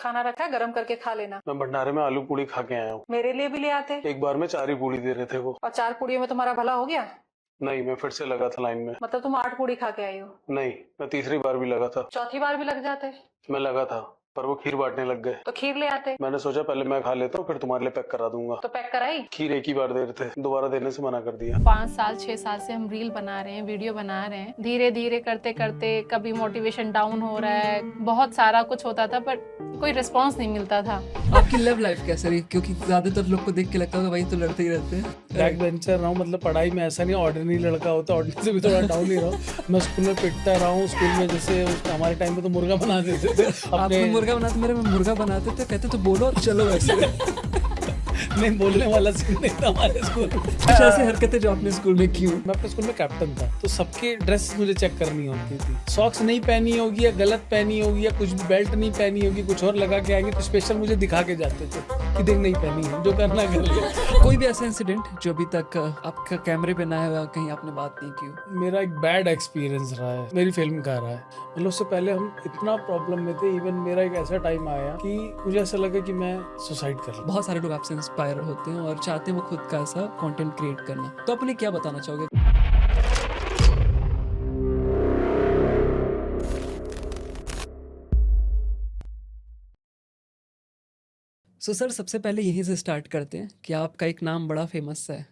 खाना रखा है, गरम करके खा लेना। मैं भंडारे में आलू पूड़ी खा के आया हूँ। मेरे लिए भी ले आते। एक बार में 4 ही पूड़ी दे रहे थे वो। और 4 पूड़ियों में तुम्हारा भला हो गया? नहीं, मैं फिर से लगा था लाइन में। मतलब तुम 8 पूड़ी खा के आई हो? नहीं, मैं तीसरी बार भी लगा था। चौथी बार भी लग जाते। मैं लगा था पर वो खीर बांटने लग गए। तो खीर ले आते। मैंने सोचा पहले मैं खा लेता हूँ फिर तुम्हारे लिए पैक करा दूंगा। तो पैक कराई। खीर एक ही बार दे रहे थे, दोबारा देने से मना कर दिया। 5 साल 6 साल से हम रील बना रहे हैं, वीडियो बना रहे हैं। धीरे धीरे करते करते कभी मोटिवेशन डाउन हो रहा है, बहुत सारा कुछ होता था पर कोई रिस्पांस नहीं मिलता था। आपकी लव लाइफ कैसे रही? क्योंकि ज्यादातर लोग को देख के लगता होगा भाई तो लड़ते ही रहते हैं। बैक बेंचर रहा हूँ, मतलब पढ़ाई में ऐसा नहीं ऑर्डिनरी लड़का होता, ऑर्डिनरी से भी थोड़ा डाउन ही रहा हूँ। मैं स्कूल में पिटता रहा हूँ, स्कूल में जैसे हमारे टाइम पे तो मुर्गा बना देते थे आपको मुर्गा बनाते, मेरे में मुर्गा बनाते थे, कहते तो बोलो और चलो वैसे। नहीं, बोलने वाला सीन नहीं था हमारे स्कूल में। कुछ ऐसी हरकतें जो आपने स्कूल में की हो? मैं अपने स्कूल में कैप्टन था, तो सबके ड्रेस मुझे चेक करनी होती थी। सॉक्स नहीं पहनी होगी या गलत पहनी होगी या कुछ बेल्ट नहीं पहनी होगी, कुछ और लगा के आएंगे तो स्पेशल मुझे दिखा के जाते थे कि देख नहीं पहनी है, जो करना कर लिया। कोई भी ऐसा इंसिडेंट जो अभी तक आपका कैमरे पे ना है, कहीं आपने बात नहीं की हो? मेरा एक बैड एक्सपीरियंस रहा है, मेरी फिल्म का रहा है। मतलब उससे पहले हम इतना प्रॉब्लम में थे, इवन मेरा एक ऐसा टाइम आया कि मुझे ऐसा लगा कि मैं सुसाइड कर लूं। बहुत सारे लोग आपसे इंस्पायर होते हैं और चाहते हैं वो खुद का ऐसा कंटेंट क्रिएट करना, तो अपने क्या बताना चाहोगे? सर सबसे पहले यहीं से स्टार्ट करते हैं कि आपका एक नाम बड़ा फेमस है,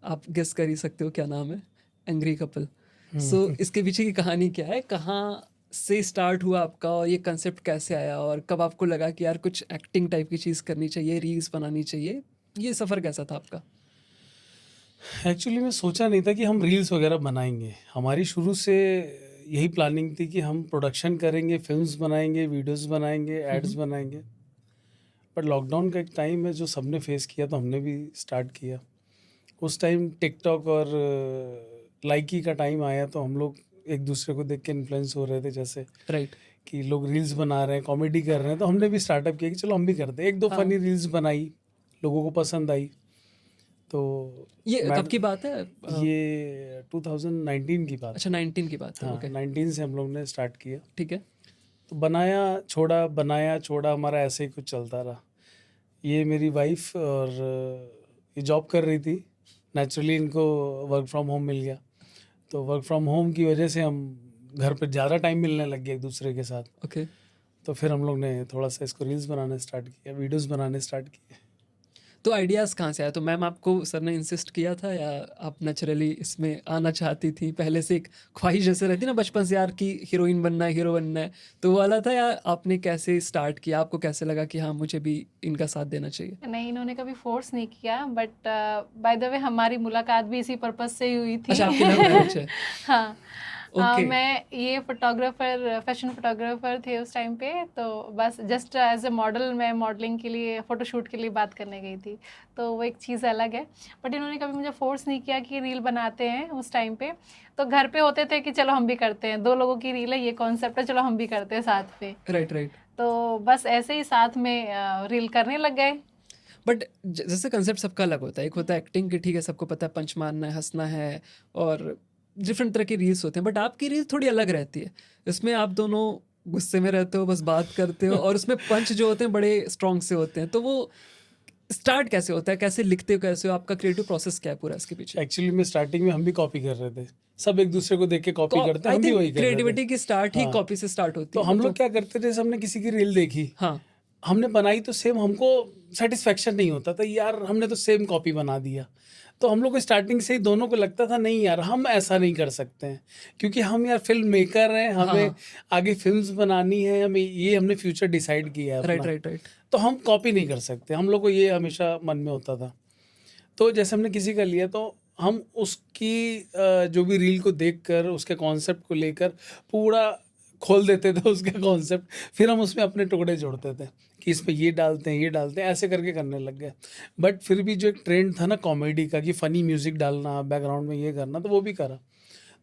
आप गेस कर ही सकते हो क्या नाम है, एंग्री कपल। सो इसके पीछे की कहानी क्या है, कहाँ से स्टार्ट हुआ आपका और ये कंसेप्ट कैसे आया, और कब आपको लगा कि यार कुछ एक्टिंग टाइप की चीज़ करनी चाहिए, रील्स बनानी चाहिए, ये सफ़र कैसा था आपका? एक्चुअली मैं सोचा नहीं था कि हम रील्स वगैरह बनाएंगे। हमारी शुरू से यही प्लानिंग थी कि हम प्रोडक्शन करेंगे, फिल्म्स बनाएंगे, वीडियोस बनाएंगे, एड्स बनाएंगे। पर लॉकडाउन का एक टाइम है जो सबने फेस किया, तो हमने भी स्टार्ट किया। उस टाइम टिकटॉक और लाइकी का टाइम आया, तो हम लोग एक दूसरे को देख के इन्फ्लुएंस हो रहे थे, जैसे राइट। कि लोग रील्स बना रहे हैं, कॉमेडी कर रहे हैं, तो हमने भी स्टार्टअप किया कि चलो हम भी करते हैं। एक दो फनी रील्स बनाई, लोगों को पसंद आई। तो ये कब की बात है? ये 2019 की बात। अच्छा 19 की बात है। हाँ, ओके 19 से हम लोग ने स्टार्ट किया। ठीक है। तो बनाया छोड़ा हमारा ऐसे ही कुछ चलता रहा। ये मेरी वाइफ और ये जॉब कर रही थी, नेचुरली इनको वर्क फ्रॉम होम मिल गया, तो वर्क फ्रॉम होम की वजह से हम घर पे ज़्यादा टाइम मिलने लग गया एक दूसरे के साथ। ओके। तो फिर हम लोग ने थोड़ा सा इसको रील्स बनाने स्टार्ट किया, वीडियोस बनाने स्टार्ट किए। तो आइडियाज़ कहाँ से आया? तो मैम आपको सर ने इंसिस्ट किया था या आप नेचुरली इसमें आना चाहती थी? पहले से एक ख्वाहिश जैसे रहती ना बचपन से यार कि हीरोइन बनना है, हीरो बनना है, तो वो वाला था, या आपने कैसे स्टार्ट किया? आपको कैसे लगा कि हाँ मुझे भी इनका साथ देना चाहिए? नहीं, इन्होंने कभी फोर्स नहीं किया, बट बाय द वे हमारी मुलाकात भी इसी पर्पस से ही हुई थी। अच्छा आपकी लव मैरिज है? हाँ। Okay. मैं ये फोटोग्राफर, फैशन फोटोग्राफर थे उस टाइम पे, तो बस जस्ट एज ए मॉडल मैं मॉडलिंग के लिए, फ़ोटोशूट के लिए बात करने गई थी, तो वो एक चीज़ अलग है। बट इन्होंने कभी मुझे फोर्स नहीं किया कि रील बनाते हैं। उस टाइम पे तो घर पे होते थे कि चलो हम भी करते हैं, 2 लोगों की रील है, ये कॉन्सेप्ट है, चलो हम भी करते हैं साथ में। Right right. तो बस ऐसे ही साथ में रील करने लग गए। बट जैसे कंसेप्ट सबका अलग होता है, एक होता है एक्टिंग की, ठीक है सबको पता है पंच मारना है, हंसना है, और डिफरेंट तरह की रील्स होते हैं, बट आपकी रील्स थोड़ी अलग रहती है। इसमें आप दोनों गुस्से में रहते हो, बस बात करते हो, और उसमें पंच जो होते हैं बड़े स्ट्रॉन्ग से होते हैं। तो वो स्टार्ट कैसे होता है, कैसे लिखते हो, कैसे हो, आपका क्रिएटिव प्रोसेस क्या है पूरा इसके पीछे? एक्चुअली में स्टार्टिंग में हम भी कॉपी कर रहे थे, सब एक दूसरे को देख के कॉपी करते हैं, हम भी वही कर रहे थे। क्रिएटिविटी की स्टार्ट ही हाँ। कॉपी से स्टार्ट होती तो है। हम लोग क्या करते थे, जैसे हमने किसी की रील देखी, हाँ हमने बनाई, तो सेम हमको सेटिस्फेक्शन नहीं होता था, यार हमने तो सेम कॉपी बना दिया। तो हम लोग को स्टार्टिंग से ही दोनों को लगता था नहीं यार हम ऐसा नहीं कर सकते हैं, क्योंकि हम यार फिल्म मेकर हैं, हमें आगे फिल्म्स बनानी है, हमें ये हमने फ्यूचर डिसाइड किया है अपना। Right right right. तो हम कॉपी नहीं कर सकते, हम लोग को ये हमेशा मन में होता था। तो जैसे हमने किसी का लिया, तो हम उसकी जो भी रील को देखकर उसके कॉन्सेप्ट को लेकर पूरा खोल देते थे उसके कॉन्सेप्ट, फिर हम उसमें अपने टुकड़े जोड़ते थे कि इसमें ये डालते हैं, ये डालते हैं, ऐसे करके करने लग गए। बट फिर भी जो एक ट्रेंड था ना कॉमेडी का, कि फ़नी म्यूज़िक डालना, बैकग्राउंड में ये करना, तो वो भी करा।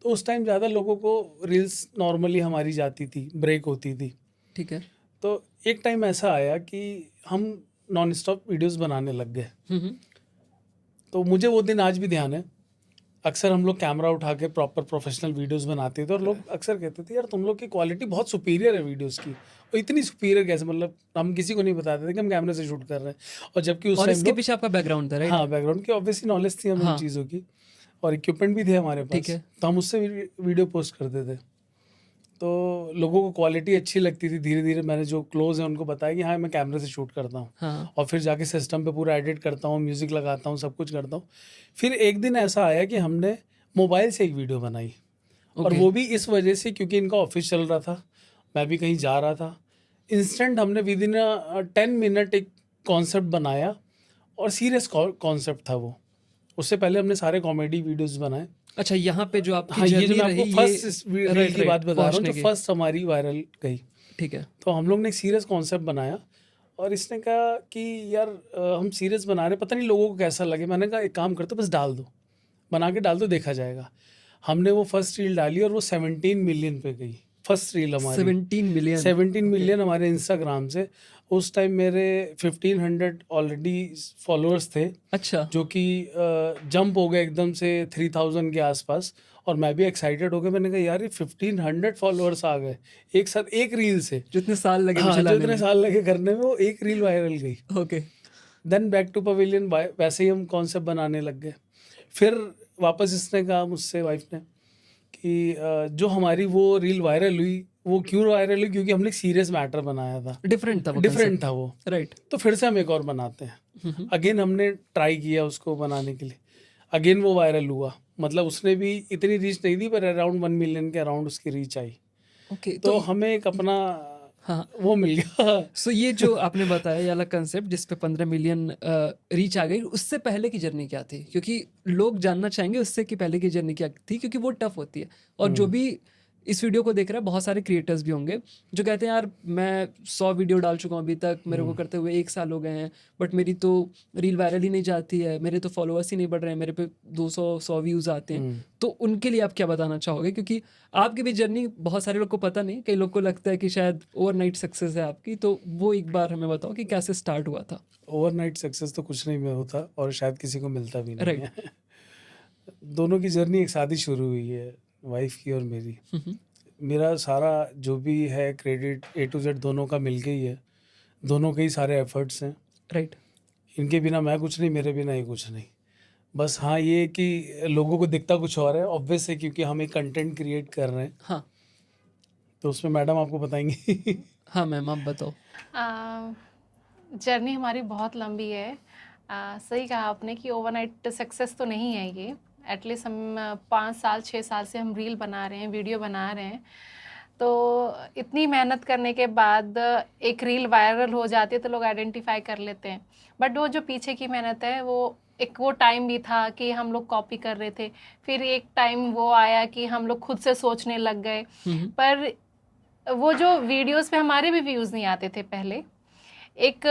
तो उस टाइम ज़्यादा लोगों को रील्स नॉर्मली हमारी जाती थी, ब्रेक होती थी। ठीक है। तो एक टाइम ऐसा आया कि हम नॉन स्टॉप वीडियोज़ बनाने लग गए। तो मुझे वो दिन आज भी ध्यान है। अक्सर हम लोग कैमरा उठा के प्रॉपर प्रोफेशनल वीडियोस बनाते थे और लोग अक्सर कहते थे यार तुम लोग की क्वालिटी बहुत सुपीरियर है वीडियोस की, और इतनी सुपीरियर कैसे, मतलब हम किसी को नहीं बताते थे कि हम कैमरे से शूट कर रहे हैं। और जबकि उस और टाइम इसके पीछे आपका बैकग्राउंड था, राइट? हाँ, बैकग्राउंड की ऑब्वियसली नॉलेज थी हमें हाँ। इन चीज़ों की, और इक्विपमेंट भी थे हमारे ठीक पास, है। तो हम उससे वीडियो पोस्ट करते थे। तो लोगों को क्वालिटी अच्छी लगती थी। धीरे धीरे मैंने जो क्लोज है उनको बताया कि हाँ मैं कैमरे से शूट करता हूँ, हाँ। और फिर जाके सिस्टम पे पूरा एडिट करता हूँ, म्यूज़िक लगाता हूँ, सब कुछ करता हूँ। फिर एक दिन ऐसा आया कि हमने मोबाइल से एक वीडियो बनाई, और Okay. वो भी इस वजह से क्योंकि इनका ऑफिस चल रहा था, मैं भी कहीं जा रहा था। इंस्टेंट हमने विद इन 10 मिनट एक कॉन्सेप्ट बनाया, और सीरियस कॉन्सेप्ट था वो। उससे पहले हमने सारे कॉमेडी वीडियोस बनाए। अच्छा, यहाँ पे जो आपकी हाँ, ये जो जर्नी मैं आपको रही, फर्स्ट ये रील की बात बता रहा हूँ, पहुंचने जो की। फर्स्ट हमारी वायरल गई। ठीक है। तो हम लोग ने एक सीरियस कॉन्सेप्ट बनाया, और इसने कहा कि यार हम सीरियस बना रहे, पता नहीं लोगों को कैसा लगे। मैंने कहा एक काम करते, बस डाल दो, बना के डाल दो, देखा जाएगा। हमने वो फर्स्ट रील डाली और वो 17 मिलियन पे गई फर्स्ट रील हमारी। 17 मिलियन। 17 मिलियन हमारे इंस्टाग्राम से। उस टाइम मेरे 1500 ऑलरेडी फॉलोअर्स थे, अच्छा। जो कि जंप हो गए एकदम से 3000 के आसपास। और मैं भी एक्साइटेड हो गया, मैंने कहा यार ये 1500 फॉलोअर्स आ गए एक साथ एक रील से। जो इतने साल लगे हाँ, मुझे जो लाने इतने में। साल लगे करने में, वो एक रील वायरल गई। Okay. Then back to pavilion, वैसे ही हम कॉन्सेप्ट बनाने लग गए। फिर वापस इसने कहा मुझसे, वाइफ ने, कि जो हमारी वो रील वायरल हुई, वो क्यों वायरल हुई, क्योंकि हमने सीरियस मैटर बनाया था, डिफरेंट था वो डिफरेंट था वो। राइट। तो फिर से हम एक और बनाते हैं। अगेन हमने ट्राई किया उसको बनाने के लिए, अगेन वो वायरल हुआ। मतलब उसने भी इतनी रीच नहीं दी, पर अराउंड 1 मिलियन के अराउंड उसकी रीच आई। ओके। तो हमें एक अपना हाँ, वो मिल गया। सो ये जो आपने बताया ये वाला कंसेप्ट जिस पे 15 मिलियन रीच आ गई, उससे पहले की जर्नी क्या थी? क्योंकि लोग जानना चाहेंगे उससे कि पहले की जर्नी क्या थी, क्योंकि वो टफ होती है। और जो भी इस वीडियो को देख रहा है, बहुत सारे क्रिएटर्स भी होंगे जो कहते हैं यार मैं 100 वीडियो डाल चुका हूँ अभी तक, मेरे को करते हुए 1 साल हो गए हैं, बट मेरी तो रील वायरल ही नहीं जाती है, मेरे तो फॉलोअर्स ही नहीं बढ़ रहे हैं, मेरे पे 200 व्यूज़ आते हैं। तो उनके लिए आप क्या बताना चाहोगे? क्योंकि आपकी भी जर्नी बहुत सारे लोग को पता नहीं, कई लोग को लगता है कि शायद ओवरनाइट सक्सेस है आपकी, तो वो एक बार हमें बताओ कि कैसे स्टार्ट हुआ था। ओवरनाइट सक्सेस तो कुछ नहीं में होता, और शायद किसी को मिलता भी नहीं Right. है। दोनों की जर्नी एक साथ ही शुरू हुई है, वाइफ की और मेरी। मेरा सारा जो भी है क्रेडिट A to Z दोनों का मिल के ही है, दोनों के ही सारे एफर्ट्स हैं। राइट। इनके बिना मैं कुछ नहीं, मेरे बिना ये कुछ नहीं। बस हाँ, ये कि लोगों को दिखता कुछ और है, ऑब्वियस है, क्योंकि हम एक कंटेंट क्रिएट कर रहे हैं। हाँ तो उसमें मैडम आपको बताएंगी। हाँ मैम, आप बताओ। जर्नी हमारी बहुत लंबी है। सही कहा आपने कि ओवरनाइट सक्सेस तो नहीं है ये। एटलीस्ट हम 5 साल 6 साल से हम रील बना रहे हैं, वीडियो बना रहे हैं। तो इतनी मेहनत करने के बाद एक रील वायरल हो जाती है तो लोग आइडेंटिफाई कर लेते हैं। बट वो जो पीछे की मेहनत है, वो टाइम भी था कि हम लोग कॉपी कर रहे थे। फिर एक टाइम वो आया कि हम लोग खुद से सोचने लग गए। पर वो जो वीडियोस पे हमारे भी व्यूज़ नहीं आते थे पहले। एक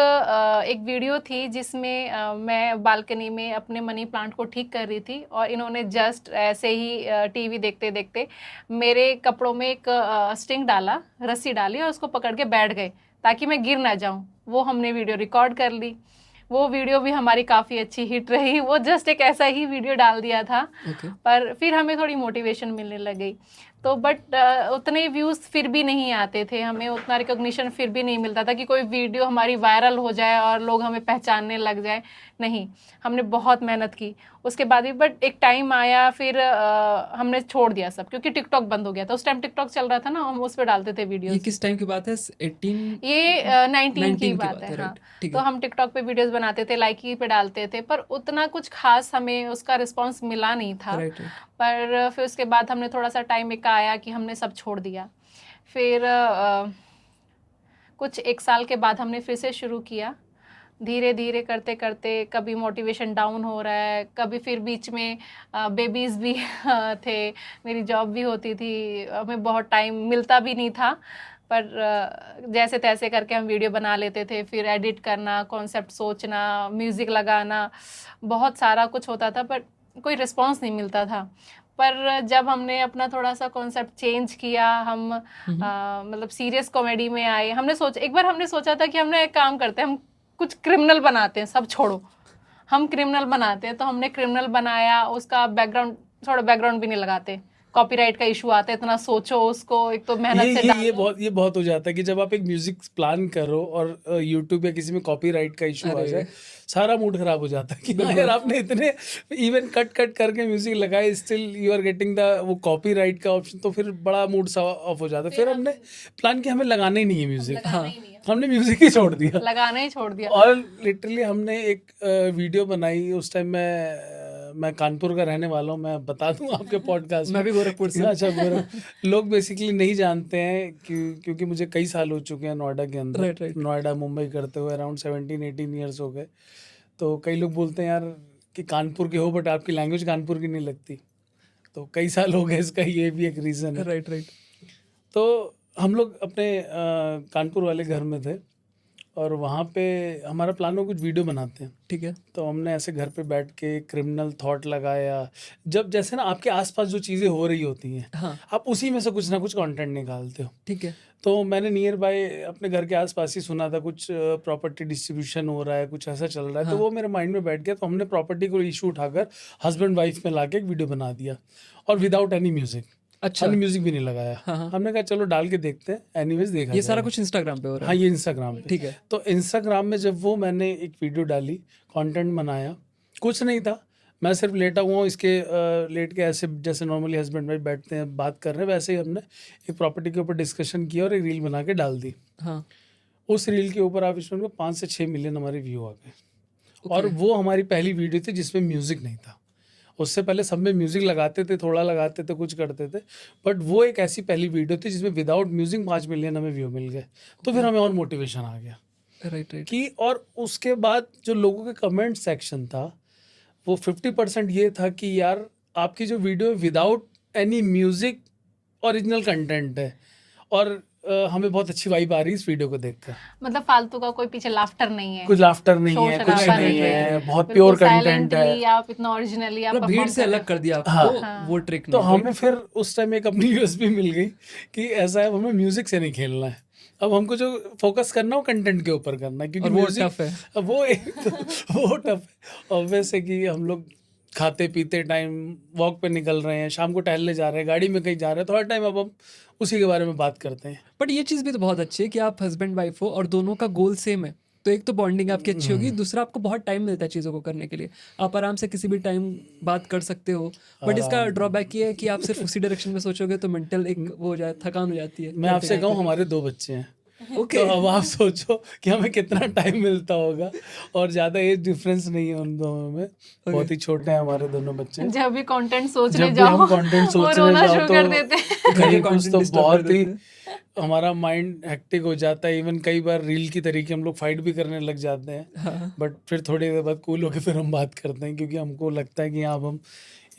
वीडियो थी जिसमें मैं बालकनी में अपने मनी प्लांट को ठीक कर रही थी, और इन्होंने जस्ट ऐसे ही टीवी देखते देखते मेरे कपड़ों में एक स्टिंग डाला, रस्सी डाली, और उसको पकड़ के बैठ गए ताकि मैं गिर ना जाऊं। वो हमने वीडियो रिकॉर्ड कर ली। वो वीडियो भी हमारी काफ़ी अच्छी हिट रही। वो जस्ट एक ऐसा ही वीडियो डाल दिया था। पर फिर हमें थोड़ी मोटिवेशन मिलने लग गई। तो बट उतने व्यूज़ फिर भी नहीं आते थे, हमें उतना रिकॉग्निशन फिर भी नहीं मिलता था कि कोई वीडियो हमारी वायरल हो जाए और लोग हमें पहचानने लग जाए। नहीं, हमने बहुत मेहनत की उसके बाद भी। बट एक टाइम आया, फिर हमने छोड़ दिया सब, क्योंकि टिकटॉक बंद हो गया था। उस टाइम टिकटॉक चल रहा था ना, हम उस पर डालते थे ये वीडियोस। किस टाइम की बात है? 18? ये 19 की बात है। हाँ, ठीक तो है। हम टिकटॉक पे वीडियोस बनाते थे, लाइकी पे डालते थे, पर उतना कुछ खास हमें उसका रिस्पांस मिला नहीं था। राइट। पर फिर उसके बाद हमने थोड़ा सा टाइम एक आया कि हमने सब छोड़ दिया। फिर कुछ 1 साल के बाद हमने फिर से शुरू किया। धीरे धीरे करते करते कभी मोटिवेशन डाउन हो रहा है, कभी फिर बीच में बेबीज़ भी थे, मेरी जॉब भी होती थी, हमें बहुत टाइम मिलता भी नहीं था। पर जैसे तैसे करके हम वीडियो बना लेते थे। फिर एडिट करना, कॉन्सेप्ट सोचना, म्यूज़िक लगाना, बहुत सारा कुछ होता था, पर कोई रिस्पांस नहीं मिलता था। पर जब हमने अपना थोड़ा सा कॉन्सेप्ट चेंज किया, हम मतलब सीरियस कॉमेडी में आए। एक बार हमने सोचा था कि हमने एक काम करते हैं, हम कुछ क्रिमिनल बनाते हैं, सब छोड़ो, हम क्रिमिनल बनाते हैं। तो हमने क्रिमिनल बनाया, उसका बैकग्राउंड थोड़ा बैकग्राउंड भी नहीं लगाते, कॉपीराइट का इशू आता है, इतना सोचो उसको, एक तो मेहनत से ये बहुत हो जाता है कि जब आप एक म्यूजिक प्लान करो और यूट्यूब या किसी में कॉपीराइट का इशू आ अरे। जाए, सारा मूड खराब हो जाता है कि हाँ यार आपने इतने इवन कट करके म्यूजिक लगाए, still you are getting the वो कॉपीराइट का ऑप्शन, तो फिर बड़ा मूड सा ऑफ हो जाता है। फिर हमने प्लान किया हमें लगाना ही नहीं है म्यूजिक, हाँ, हमने म्यूजिक ही छोड़ दिया, लगाना ही छोड़ दिया। और लिटरली हमने एक वीडियो बनाई उस टाइम। मैं कानपुर का रहने वाला हूँ, मैं बता दूं आपके पॉडकास्ट मैं भी गोरखपुर से। अच्छा लोग बेसिकली नहीं जानते हैं क्योंकि मुझे कई साल हो चुके हैं नोएडा के अंदर, Right. नोएडा मुंबई करते हुए अराउंड 17-18 ईयर्स हो गए। तो कई लोग बोलते हैं यार कि कानपुर के हो बट आपकी लैंग्वेज कानपुर की नहीं लगती, तो कई साल हो गए, इसका ये भी एक रीज़न है। राइट। तो हम लोग अपने कानपुर वाले घर में थे और वहाँ पे हमारा प्लान हो कुछ वीडियो बनाते हैं, ठीक है। तो हमने ऐसे घर पे बैठ के क्रिमिनल थॉट लगाया। जब जैसे ना आपके आसपास जो चीज़ें हो रही होती हैं, हाँ, आप उसी में से कुछ ना कुछ कंटेंट निकालते हो। ठीक है। तो मैंने नियर बाय अपने घर के आसपास ही सुना था कुछ प्रॉपर्टी डिस्ट्रीब्यूशन हो रहा है, कुछ ऐसा चल रहा है, तो वो मेरे माइंड में बैठ गया। तो हमने प्रॉपर्टी को इशू उठाकर हस्बैंड वाइफ में लाके एक वीडियो बना दिया, और विदाउट एनी म्यूजिक। अच्छा। हमने म्यूजिक भी नहीं लगाया। हाँ। हमने कहा चलो डाल के देखते हैं, एनीवेज देखा ये सारा जाएगा। कुछ इंस्टाग्राम पे हो रहा हाँ, है? ये इंस्टाग्राम पे। ठीक है। तो इंस्टाग्राम में जब वो मैंने एक वीडियो डाली, कंटेंट बनाया, कुछ नहीं था, मैं सिर्फ लेटा हुआ हूँ इसके लेट के ऐसे जैसे नॉर्मली हस्बैंड वाइफ बैठते हैं बात कर रहे हैं, वैसे ही हमने एक प्रॉपर्टी के ऊपर डिस्कशन किया और एक रील बना के डाल दी। हाँ। उस रील के ऊपर आप इसमें 5 से 6 मिलियन हमारे व्यू आ गए। और वो हमारी पहली वीडियो थी जिसमें म्यूज़िक नहीं था। उससे पहले सब में म्यूज़िक लगाते थे, थोड़ा लगाते थे, कुछ करते थे, बट वो एक ऐसी पहली वीडियो थी जिसमें विदाउट म्यूजिक 5 मिलियन हमें व्यू मिल गए। तो फिर हमें और मोटिवेशन आ गया राइट। कि, और उसके बाद जो लोगों के कमेंट सेक्शन था वो 50% ये था कि यार आपकी जो video without any music original content है, और हमें बहुत अच्छी वाइब आ रही है इस वीडियो को देखकर। मतलब फालतू का कोई पीछे लाफ्टर नहीं है, कुछ लाफ्टर नहीं शोर है, कुछ शराबा नहीं नहीं है, है, बहुत बिल्कुल प्योर कंटेंट है। silently आप इतना ओरिजिनली आप मतलब भीड़ perform से कर रहे अलग कर दिया हाँ। आपको वो ट्रिक तो नहीं, हमें फिर उस टाइम एक अपनी यूएसपी मिल गई कि ऐसा है, हमें म्यूजिक से नहीं खेलना है, अब हमको जो फोकस करना है वो कंटेंट के ऊपर करना है, क्योंकि और वो म्यूजिक टफ है। अब वो एक वो टफ है। ऑब्वियस है कि हम लोग खाते पीते टाइम वॉक पे निकल रहे हैं, शाम को टहलने जा रहे हैं, गाड़ी में कहीं जा रहे हैं, तो हर टाइम अब हम उसी के बारे में बात करते हैं। बट ये चीज़ भी तो बहुत अच्छी है कि आप हस्बैंड वाइफ हो और दोनों का गोल सेम है, तो एक तो बॉन्डिंग आपकी अच्छी होगी, दूसरा आपको बहुत टाइम मिलता है चीज़ों को करने के लिए, आप आराम से किसी भी टाइम बात कर सकते हो। बट इसका ड्रॉबैक ये है कि आप सिर्फ उसी डायरेक्शन में सोचोगे तो मेंटल एक वो हो जाए, थकान हो जाती है। मैं आपसे कहूँ हमारे 2 बच्चे हैं, ओके। तो अब आप सोचो कि हमें कितना टाइम मिलता होगा, और ज़्यादा एज डिफरेंस नहीं है उन दोनों में, बहुत ही छोटे हैं हमारे दोनों बच्चे। जब भी कंटेंट सोचने जब भी जाओ हम कंटेंट वो सोचने रोना जाओ शुरू तो कर देते हैं। कहीं कुछ content तो disturb बहुत कर ही देते हमारा माइंड हेक्टिक हो जाता है। इवन कई बार रील की तरीके हम लोग फाइट भी करने लग जाते हैं, बट फिर थोड़ी देर बाद कूल होकर फिर हम बात करते हैं, क्योंकि हमको लगता है कि हाँ अब हम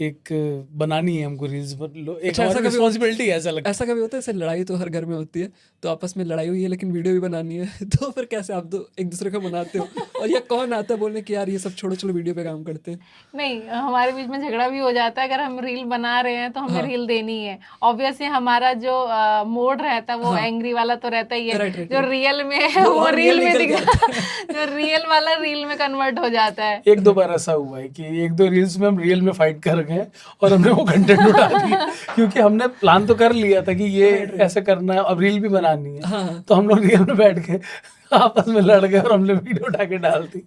एक बनानी है हमको रील्स, एक अच्छा, ऐसा कभी रिस्पॉन्सिबिलिटी है, ऐसा लगता ऐसा कभी होता है, जैसे लड़ाई तो हर घर में होती है, तो आपस में लड़ाई हुई है लेकिन वीडियो भी बनानी है, तो फिर कैसे आप दो एक दूसरे को मनाते हो, और या कौन आता है बोलने कि यार ये सब छोड़ो, चलो वीडियो पे काम करते हैं? नहीं, हमारे बीच में झगड़ा भी हो जाता है। अगर हम रील बना रहे हैं तो हमें रील देनी है, ऑब्वियसली हमारा जो मोड रहता है वो एंग्री वाला तो रहता ही है, Right, right, जो रियल में है वो और रील real में निकल दिख जाता है, जो रियल वाला रील में कन्वर्ट हो जाता है। है। 1-2 बार ऐसा हुआ है कि 1-2 रील्स में हम रियल में फाइट कर गए और हमने वो कंटेंट उठा दिया, क्योंकि हमने प्लान तो कर लिया था कि ये ऐसे करना है, अब रील भी बनानी है, तो हम लोग रियल में बैठ के आपस में लड़ गए और हमने वीडियो उठा के डाल दी।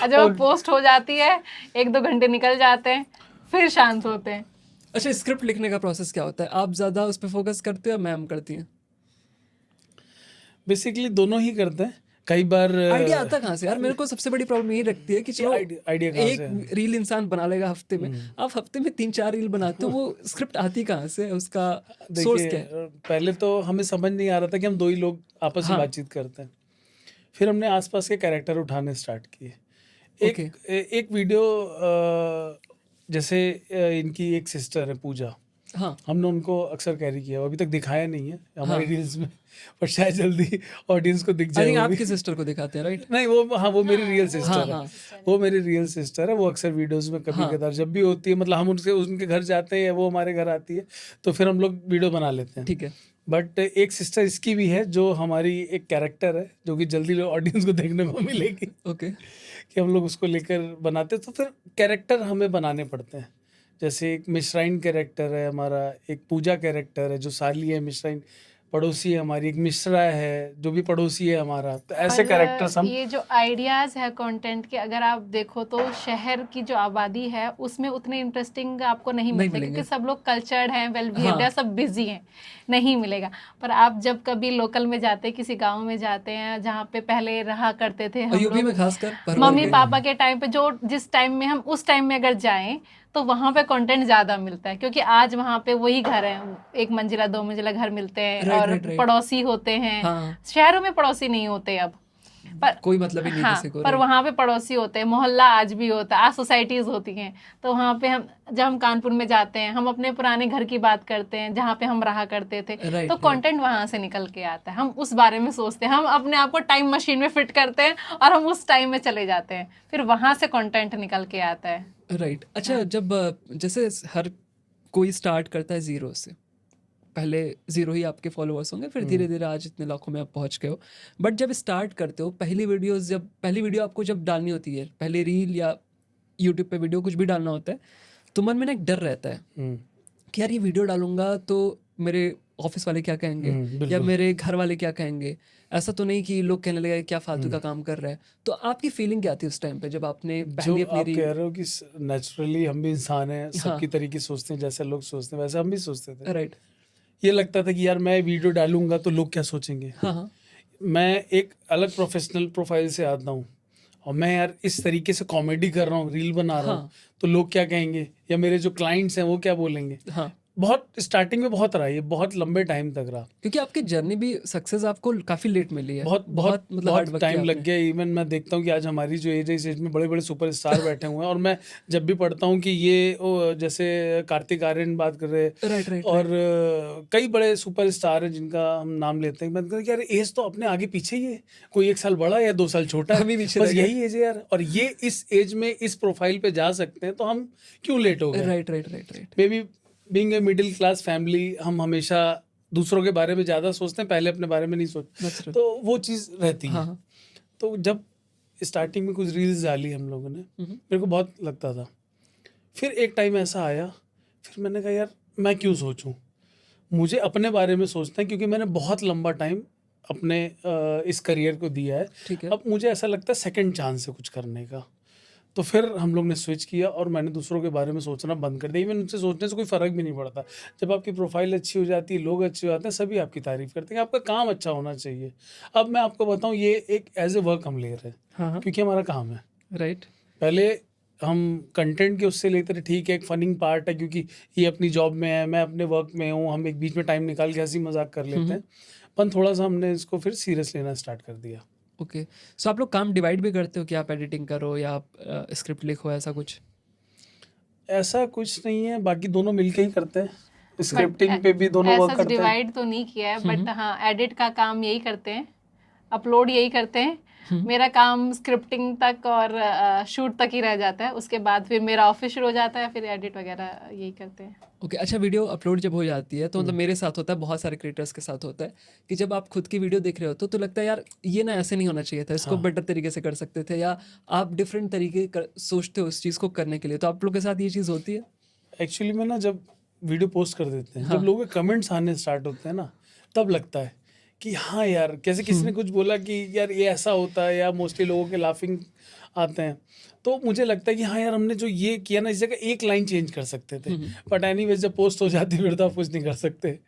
और जब पोस्ट हो जाती है 1-2 घंटे निकल जाते हैं, फिर शांत होते हैं। अच्छा, स्क्रिप्ट लिखने का प्रोसेस क्या होता है? आप ज़्यादा उस पर फोकस करते हो या मैम करती हैं? बेसिकली दोनों ही करते हैं। कई बार आइडिया आता कहाँ से यार? मेरे को सबसे बड़ी प्रॉब्लम यही लगती है कि चलो आइडिया कहाँ से एक रील इंसान बना लेगा हफ्ते में, आप हफ्ते में 3-4 रील बनाते हो, वो स्क्रिप्ट आती कहाँ से? उसका सोर्स क्या है? पहले तो हमें समझ नहीं आ रहा था कि हम 2 ही लोग आपस में बातचीत करते हैं, फिर हमने आसपास के कैरेक्टर उठाने स्टार्ट किए। एक वीडियो जैसे इनकी एक सिस्टर है पूजा, हाँ, हमने उनको अक्सर कैरी किया, अभी तक दिखाया नहीं है हमारी रील्स में, पर शायद जल्दी ऑडियंस को दिख आई जाए। थिंक वो आपकी भी। सिस्टर को दिखाते हैं, राइट? नहीं, वो मेरी रियल सिस्टर हाँ, है, वो मेरी रियल सिस्टर है। वो अक्सर वीडियोस में कभी कभार जब भी होती है, मतलब हम उनके घर जाते हैं, वो हमारे घर आती है, तो फिर हम लोग वीडियो बना लेते हैं। ठीक है। बट एक सिस्टर इसकी भी है जो हमारी एक कैरेक्टर है, जो कि जल्दी ऑडियंस को देखने को मिलेगी, ओके। कि हम लोग उसको लेकर बनाते हैं। तो फिर कैरेक्टर हमें बनाने पड़ते हैं, जैसे एक मिश्राइन कैरेक्टर है हमारा, एक पूजा कैरेक्टर है जो साली है, मिश्राइन पड़ोसी है हमारी, एक मिश्रा है जो भी पड़ोसी है हमारा। तो ऐसे और कैरेक्टर्स हम ये जो आइडियाज है कंटेंट के, अगर आप देखो तो शहर की जो आबादी है उसमें उतने इंटरेस्टिंग आपको नहीं नहीं मिलते, मिलेंगे। क्योंकि सब लोग कल्चर्ड हैं, वेल बिहेव्ड हाँ। हैं, सब बिजी हैं, नहीं मिलेगा। पर आप जब कभी लोकल में जाते, किसी गांव में जाते हैं जहाँ पे पहले रहा करते थे और हम यूपी में लोग, खासकर भरपूर मम्मी में। पापा के टाइम पे, जो जिस टाइम में हम उस टाइम में अगर जाएं तो वहाँ पे कंटेंट ज़्यादा मिलता है, क्योंकि आज वहाँ पे वही घर है, एक मंजिला 2 मंजिला घर मिलते हैं, Right, और right, right. पड़ोसी होते हैं। हाँ, शहरों में पड़ोसी नहीं होते अब, पर कोई मतलब ही नहीं हाँ, किसी को। पर right. वहाँ पे पड़ोसी होते हैं, मोहल्ला आज भी होता है, आज सोसाइटीज होती हैं। तो वहाँ पे हम, जब हम कानपुर में जाते हैं, हम अपने पुराने घर की बात करते हैं जहाँ पे हम रहा करते थे, Right, तो right. कंटेंट वहाँ से निकल के आता है, हम उस बारे में सोचते हैं, हम अपने आप को टाइम मशीन में फिट करते हैं और हम उस टाइम में चले जाते हैं, फिर वहाँ से कंटेंट निकल के आता है। राइट। अच्छा, जब जैसे हर कोई स्टार्ट करता है जीरो से, पहले जीरो ही आपके फॉलोअर्स होंगे, फिर धीरे धीरे आज इतने लाखों में आप पहुंच गए हो। बट जब स्टार्ट करते हो, पहली वीडियो आपको जब डालनी होती है, पहले रील या यूट्यूब पे वीडियो कुछ भी डालना होता है, तो मन में ना एक डर रहता है कि यार ये वीडियो डालूंगा तो मेरे ऑफिस वाले क्या कहेंगे, बिल्कुल। या मेरे घर वाले क्या कहेंगे, ऐसा तो नहीं कि लोग कहने लगे क्या फालतू का काम कर रहा है। तो आपकी फीलिंग क्या थी उस टाइम पे जब आपने जो पहली अपनी आप कह रहे हो कि नेचुरली हम भी इंसान हैं, सबकी तरीके सोचते हैं, जैसे लोग सोचते हैं वैसे हम भी सोचते थे। राइट। ये लगता था कि यार मैं वीडियो डालूंगा तो लोग क्या सोचेंगे। हाँ हाँ। मैं एक अलग प्रोफेशनल प्रोफाइल से आता हूँ और मैं यार इस तरीके से कॉमेडी कर रहा हूँ, रील बना रहा हूँ, हाँ। तो लोग क्या कहेंगे, या मेरे जो क्लाइंट्स हैं वो क्या बोलेंगे। हाँ, बहुत स्टार्टिंग में बहुत रहा, ये बहुत लंबे टाइम तक रहा, क्योंकि आपकी जर्नी भी सक्सेस आपको काफी लेट मिली है। बहुत बहुत मतलब hard बहुत work टाइम किया लग आपने। गया। इवन मैं देखता हूँ कि आज हमारी जो एज है, इस एज में बड़े बड़े सुपरस्टार बैठे हुए हैं, और मैं जब भी पढ़ता हूँ कि ये जैसे कार्तिक आर्यन बात कर रहे हैं, राइट राइट। और कई बड़े सुपरस्टार हैं जिनका हम नाम लेते हैं, मैं कहता हूँ कि यार एज तो अपने आगे पीछे ही है, कोई 1 साल बड़ा या 2 साल छोटा है, हम ही पीछे बस रह गए। यही एज है यार, और ये इस एज में इस प्रोफाइल पे जा सकते हैं, तो हम क्यों लेट हो गए। Right right right right. May be being a middle class family, हम हमेशा दूसरों के बारे में ज़्यादा सोचते हैं, पहले अपने बारे में नहीं सोचते, That's right. तो वो चीज़ रहती है। हाँ हाँ। तो जब स्टार्टिंग में कुछ रील्स डाली हम लोगों ने, मेरे को बहुत लगता था। फिर एक टाइम ऐसा आया, फिर मैंने कहा यार मैं क्यों सोचूं, मुझे अपने बारे में सोचना है, क्योंकि मैंने बहुत लंबा टाइम अपने इस करियर को दिया है। ठीक है। अब मुझे ऐसा लगता है सेकंड चांस है कुछ करने का। तो फिर हम लोग ने स्विच किया और मैंने दूसरों के बारे में सोचना बंद कर दिया। इवन उनसे सोचने से कोई फ़र्क भी नहीं पड़ता। जब आपकी प्रोफाइल अच्छी हो जाती है, लोग अच्छे हो जाते हैं, सभी आपकी तारीफ़ करते हैं, आपका काम अच्छा होना चाहिए। अब मैं आपको बताऊं, ये एक एज ए वर्क हम ले रहे हैं, हाँ हाँ। क्योंकि हमारा काम है। राइट। पहले हम कंटेंट के उससे लेते थे, ठीक है एक फनिंग पार्ट है क्योंकि ये अपनी जॉब में है, मैं अपने वर्क में हूँ, हम एक बीच में टाइम निकाल के हंसी मजाक कर लेते हैं, पर थोड़ा सा हमने इसको फिर सीरियस लेना स्टार्ट कर दिया। ओके, सो आप लोग काम डिवाइड भी करते हो कि आप एडिटिंग करो या आप स्क्रिप्ट लिखो, ऐसा कुछ? ऐसा कुछ नहीं है, बाकी दोनों मिलके ही करते हैं, स्क्रिप्टिंग पे भी दोनों वर्क ऐसा करते हैं। डिवाइड तो नहीं किया है, बट हाँ एडिट का काम यही करते हैं, अपलोड यही करते हैं। मेरा काम स्क्रिप्टिंग तक और शूट तक ही रह जाता है, उसके बाद फिर मेरा ऑफिस शुरू हो जाता है, फिर एडिट वगैरह यही करते हैं। ओके, अच्छा, वीडियो अपलोड जब हो जाती है तो मतलब मेरे साथ होता है, बहुत सारे क्रिएटर्स के साथ होता है कि जब आप खुद की वीडियो देख रहे हो तो लगता है यार ये ना ऐसे नहीं होना चाहिए था, इसको बेटर तरीके से कर सकते थे, या आप डिफरेंट तरीके सोचते हो उस चीज़ को करने के लिए। तो आप लोग के साथ ये चीज़ होती है? एक्चुअली में ना जब वीडियो पोस्ट कर देते हैं, जब लोगों के कमेंट्स आने स्टार्ट होते हैं ना, तब लगता है कि हाँ यार, कैसे किसी ने कुछ बोला कि यार ये ऐसा होता है, या मोस्टली लोगों के लाफिंग आते हैं, तो मुझे लगता है कि हाँ यार हमने जो ये किया ना, इस जगह एक लाइन चेंज कर सकते थे, बट एनीवेज जब पोस्ट हो जाती है फिर तो आप कुछ नहीं कर सकते।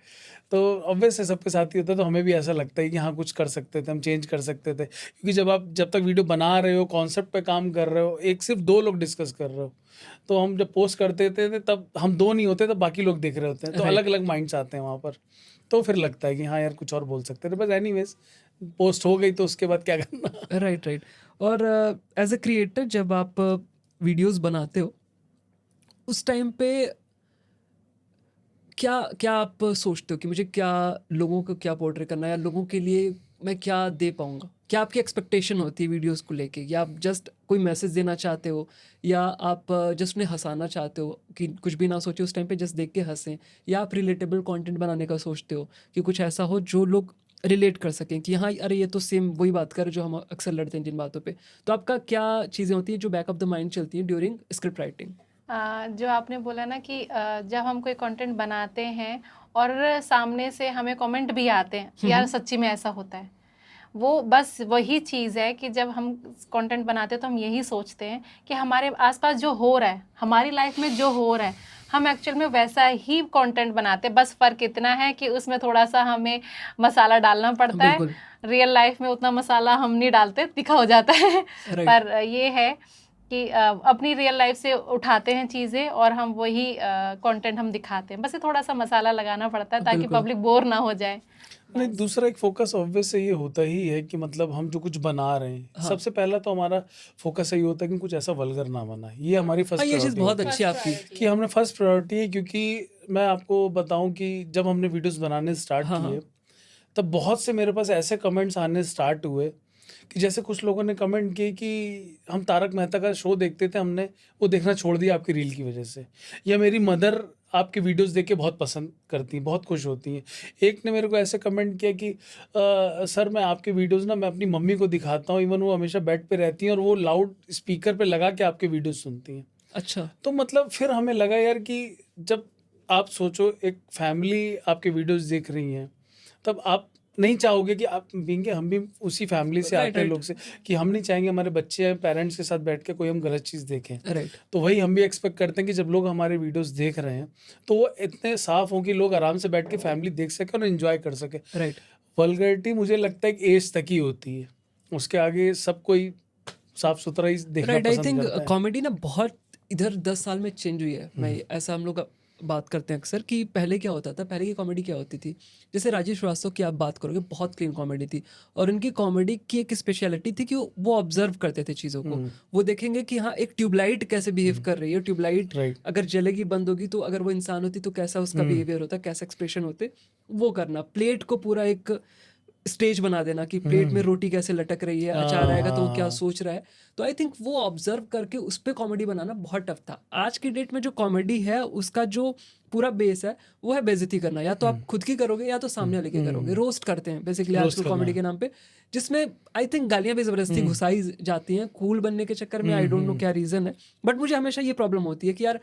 तो ऑब्वियस है, सबके साथ ही होता है, तो हमें भी ऐसा लगता है कि हाँ कुछ कर सकते थे, हम चेंज कर सकते थे, क्योंकि जब तक वीडियो बना रहे हो, कॉन्सेप्ट पे काम कर रहे हो, एक सिर्फ 2 लोग डिस्कस कर रहे हो, तो हम जब पोस्ट करते थे तब हम 2 नहीं होते, तब बाकी लोग देख रहे होते हैं, तो अलग अलग माइंड्स आते हैं वहाँ पर, तो फिर लगता है कि हाँ यार कुछ और बोल सकते थे, बस एनीवेज पोस्ट हो गई तो उसके बाद क्या करना। Right right. और एज अ क्रिएटर जब आप वीडियोस बनाते हो उस टाइम पे क्या आप सोचते हो कि मुझे क्या, लोगों को क्या पोर्ट्रे करना है, या लोगों के लिए मैं क्या दे पाऊँगा? क्या आपकी एक्सपेक्टेशन होती है वीडियोस को लेके, या आप जस्ट कोई मैसेज देना चाहते हो, या आप जस्ट उन्हें हंसाना चाहते हो कि कुछ भी ना सोचे उस टाइम पे जस्ट देख के हंसें, या आप रिलेटेबल कंटेंट बनाने का सोचते हो कि कुछ ऐसा हो जो लोग रिलेट कर सकें कि हाँ अरे ये तो सेम वही बात कर जो हम अक्सर लड़ते हैं जिन बातों पे। तो आपका क्या चीज़ें होती हैं जो बैक ऑफ द माइंड चलती हैं ड्यूरिंग स्क्रिप्ट राइटिंग? जो आपने बोला ना कि जब हम कोई कंटेंट बनाते हैं और सामने से हमें कमेंट भी आते हैं यार सच्ची में ऐसा होता है, वो बस वही चीज़ है कि जब हम कंटेंट बनाते हैं तो हम यही सोचते हैं कि हमारे आसपास जो हो रहा है, हमारी लाइफ में जो हो रहा है, हम एक्चुअल में वैसा ही कंटेंट बनाते हैं। बस फ़र्क इतना है कि उसमें थोड़ा सा हमें मसाला डालना पड़ता है, बिल्कुल। रियल लाइफ में उतना मसाला हम नहीं डालते, तीखा हो जाता है। राइट। पर ये है कि अपनी रियल लाइफ से उठाते हैं चीज़ें और हम वही कंटेंट हम दिखाते हैं। बस ये थोड़ा सा मसाला लगाना पड़ता है ताकि बिल्कुल। पब्लिक बोर ना हो जाए। नहीं, दूसरा एक फोकस ऑब्वियस से ये होता ही है कि मतलब हम जो कुछ बना रहे हैं, हाँ। सबसे पहला तो हमारा फोकस यही होता है कि कुछ ऐसा वल्गर ना बना। ये हमारी हाँ, फर्स्ट ये चीज़ प्रायोरिटी बहुत होती है अच्छी है आपकी। कि हमने फर्स्ट प्रायोरिटी है, क्योंकि मैं आपको बताऊं कि जब हमने वीडियोस बनाने स्टार्ट हाँ, किए हाँ। तब बहुत से मेरे पास ऐसे कमेंट्स आने स्टार्ट हुए कि जैसे कुछ लोगों ने कमेंट किए कि हम तारक मेहता का शो देखते थे, हमने वो देखना छोड़ दिया आपकी रील की वजह से, या मेरी मदर आपके वीडियोस देख के बहुत पसंद करती हैं, बहुत खुश होती हैं। एक ने मेरे को ऐसे कमेंट किया कि सर मैं आपके वीडियोस ना मैं अपनी मम्मी को दिखाता हूँ, इवन वो हमेशा बेड पे रहती हैं और वो लाउड स्पीकर पे लगा के आपके वीडियोस सुनती हैं। अच्छा। तो मतलब फिर हमें लगा यार कि जब आप सोचो एक फैमिली आपके वीडियोस देख रही हैं, तब आप नहीं चाहोगे कि आप बींगे, हम भी उसी फैमिली से राइट, आते हैं राइट। लोग से, कि हम नहीं चाहेंगे हमारे बच्चे पेरेंट्स के साथ बैठ के कोई हम गलत चीज़ देखें। राइट। तो वही हम भी एक्सपेक्ट करते हैं कि जब लोग हमारे वीडियोस देख रहे हैं तो वो इतने साफ हों कि लोग आराम से बैठ के फैमिली देख सके और एंजॉय कर सके। राइट। वल्गैरिटी मुझे लगता है एक एज तक ही होती है, उसके आगे सब कोई साफ सुथरा ही देखना राइट। आई पसंद थिंक करता है। कॉमेडी ना बहुत इधर 10 साल में चेंज हुई है। मैं ऐसा हम लोग बात करते हैं अक्सर कि पहले क्या होता था, पहले की कॉमेडी क्या होती थी। जैसे राजीव श्रीवास्तव की आप बात करोगे, बहुत क्लीन कॉमेडी थी और उनकी कॉमेडी की एक स्पेशलिटी थी कि वो ऑब्जर्व करते थे चीज़ों को। वो देखेंगे कि हाँ एक ट्यूबलाइट कैसे बिहेव कर रही है, ट्यूबलाइट राइट। अगर जलेगी बंद होगी तो अगर वो इंसान होती तो कैसा उसका बिहेवियर होता, कैसा एक्सप्रेशन होते, वो करना। प्लेट को पूरा एक स्टेज बना देना कि प्लेट में रोटी कैसे लटक रही है, अचार आएगा तो वो क्या सोच रहा है। तो आई थिंक वो ऑब्जर्व करके उस पर कॉमेडी बनाना बहुत टफ था। आज की डेट में जो कॉमेडी है उसका जो पूरा बेस है वो है बेइज्जती करना, या तो आप खुद की करोगे या तो सामने वाले की करोगे। रोस्ट करते हैं बेसिकली आजकल कॉमेडी के नाम पे, जिसमें आई थिंक गालियां भी जबरदस्ती घुसाई जाती हैं कूल बनने के चक्कर में। आई डोंट नो क्या रीजन है, बट मुझे हमेशा ये प्रॉब्लम होती है कि यार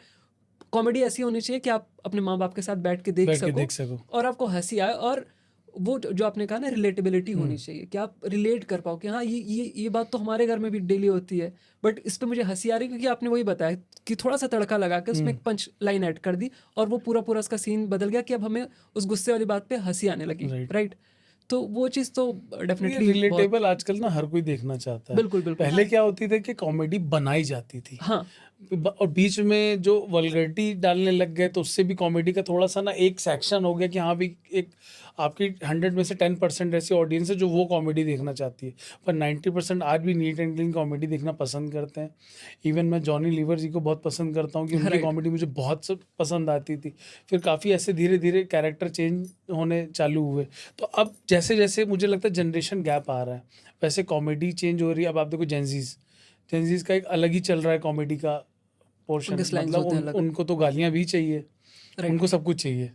कॉमेडी ऐसी होनी चाहिए कि आप अपने माँ बाप के साथ बैठ के देख सको और आपको हंसी आए, और वो जो आपने कहा ना रिलेटेबिलिटी होनी चाहिए कि आप रिलेट कर पाओ कि हाँ ये बात तो हमारे घर में भी डेली होती है, बट इस पे मुझे हंसी आ रही क्योंकि आपने वही बताया कि थोड़ा सा तड़का लगा के उसमें एक पंच लाइन ऐड कर दी और वो पूरा उसका सीन बदल गया कि अब हमें उस गुस्से वाली बात पे हंसी आने लगी। राइट। तो वो चीज़ तो डेफिनेटली रिलेटेबल आजकल ना हर कोई देखना चाहता है। बिल्कुल बिल्कुल। पहले क्या होती थी कि कॉमेडी बनाई जाती थी, हाँ, और बीच में जो वल्गैरिटी डालने लग गए तो उससे भी कॉमेडी का थोड़ा सा ना एक सेक्शन हो गया कि हाँ भी एक आपकी 100 में से 10% ऐसी ऑडियंस है जो वो कॉमेडी देखना चाहती है, पर 90% आज भी नीट एंड क्लीन कॉमेडी देखना पसंद करते हैं। इवन मैं जॉनी लीवर जी को बहुत पसंद करता हूँ कि उनकी कॉमेडी मुझे बहुत पसंद आती थी। फिर काफ़ी ऐसे धीरे धीरे कैरेक्टर चेंज होने चालू हुए। तो अब जैसे जैसे मुझे लगता है जनरेशन गैप आ रहा है, वैसे कॉमेडी चेंज हो रही है। अब आप देखो जेंजीज का एक अलग ही चल रहा है कॉमेडी का पोर्शन, मतलब उनको तो गालियाँ भी चाहिए, उनको सब कुछ चाहिए।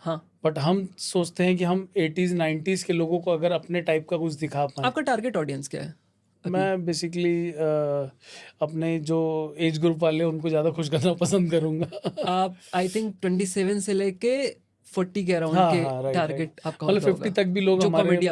हाँ, बट हम सोचते हैं कि हम 80s 90s के लोगों को अगर अपने टाइप का कुछ दिखा पाएं। आपका टारगेट ऑडियंस क्या है? मैं बेसिकली अपने जो एज ग्रुप वाले उनको ज़्यादा खुश करना पसंद करूँगा। आप आई थिंक 27 से लेके 40 के अराउंड के टारगेट आपका मतलब 50 तक भी लोग हमारे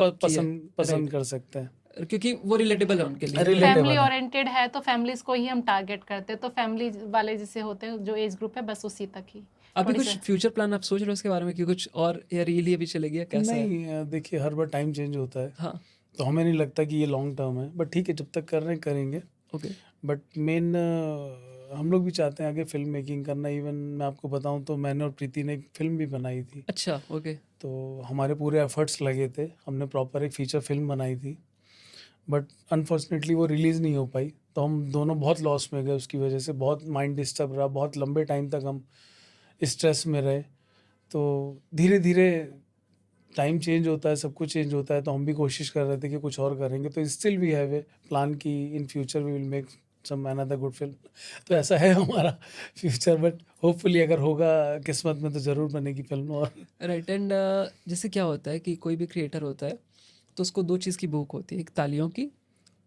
पसंद कर सकते हैं क्योंकि वो रिलेटेबल है उनके लिए। फैमिली ओरिएंटेड है तो फैमिलीज को ही हम टारगेट करते हैं, तो फैमिली वाले जिसे होते हैं जो एज ग्रुप है बस उसी तक ही। अभी कुछ फ्यूचर प्लान आप सोच रहे हो इसके बारे में कि कुछ और या रियली अभी चलेगी कैसा है? नहीं, देखिए हर बार टाइम चेंज होता है। हाँ, तो हमें नहीं लगता कि ये लॉन्ग टर्म है, बट ठीक है जब तक कर रहे हैं करेंगे। ओके। बट मेन हम लोग भी चाहते हैं आगे फिल्म मेकिंग करना। इवन मैं आपको बताऊं तो मैंने और प्रीति ने एक फिल्म भी बनाई थी। अच्छा, ओके। तो हमारे पूरे एफर्ट्स लगे थे, हमने प्रॉपर एक फीचर फिल्म बनाई थी, बट अनफॉर्चुनेटली वो रिलीज़ नहीं हो पाई। तो हम दोनों बहुत लॉस में गए उसकी वजह से, बहुत माइंड डिस्टर्ब रहा, बहुत लंबे टाइम तक हम स्ट्रेस में रहे। तो धीरे धीरे टाइम चेंज होता है, सब कुछ चेंज होता है, तो हम भी कोशिश कर रहे थे कि कुछ और करेंगे। तो still we have a plan कि in future we will make some another good film. तो ऐसा है हमारा फ्यूचर, बट होपफुली अगर होगा किस्मत में तो ज़रूर बनेगी फिल्म। और राइट। एंड जैसे क्या होता है कि कोई भी क्रिएटर होता है तो उसको दो चीज़ की भूख होती है, एक तालियों की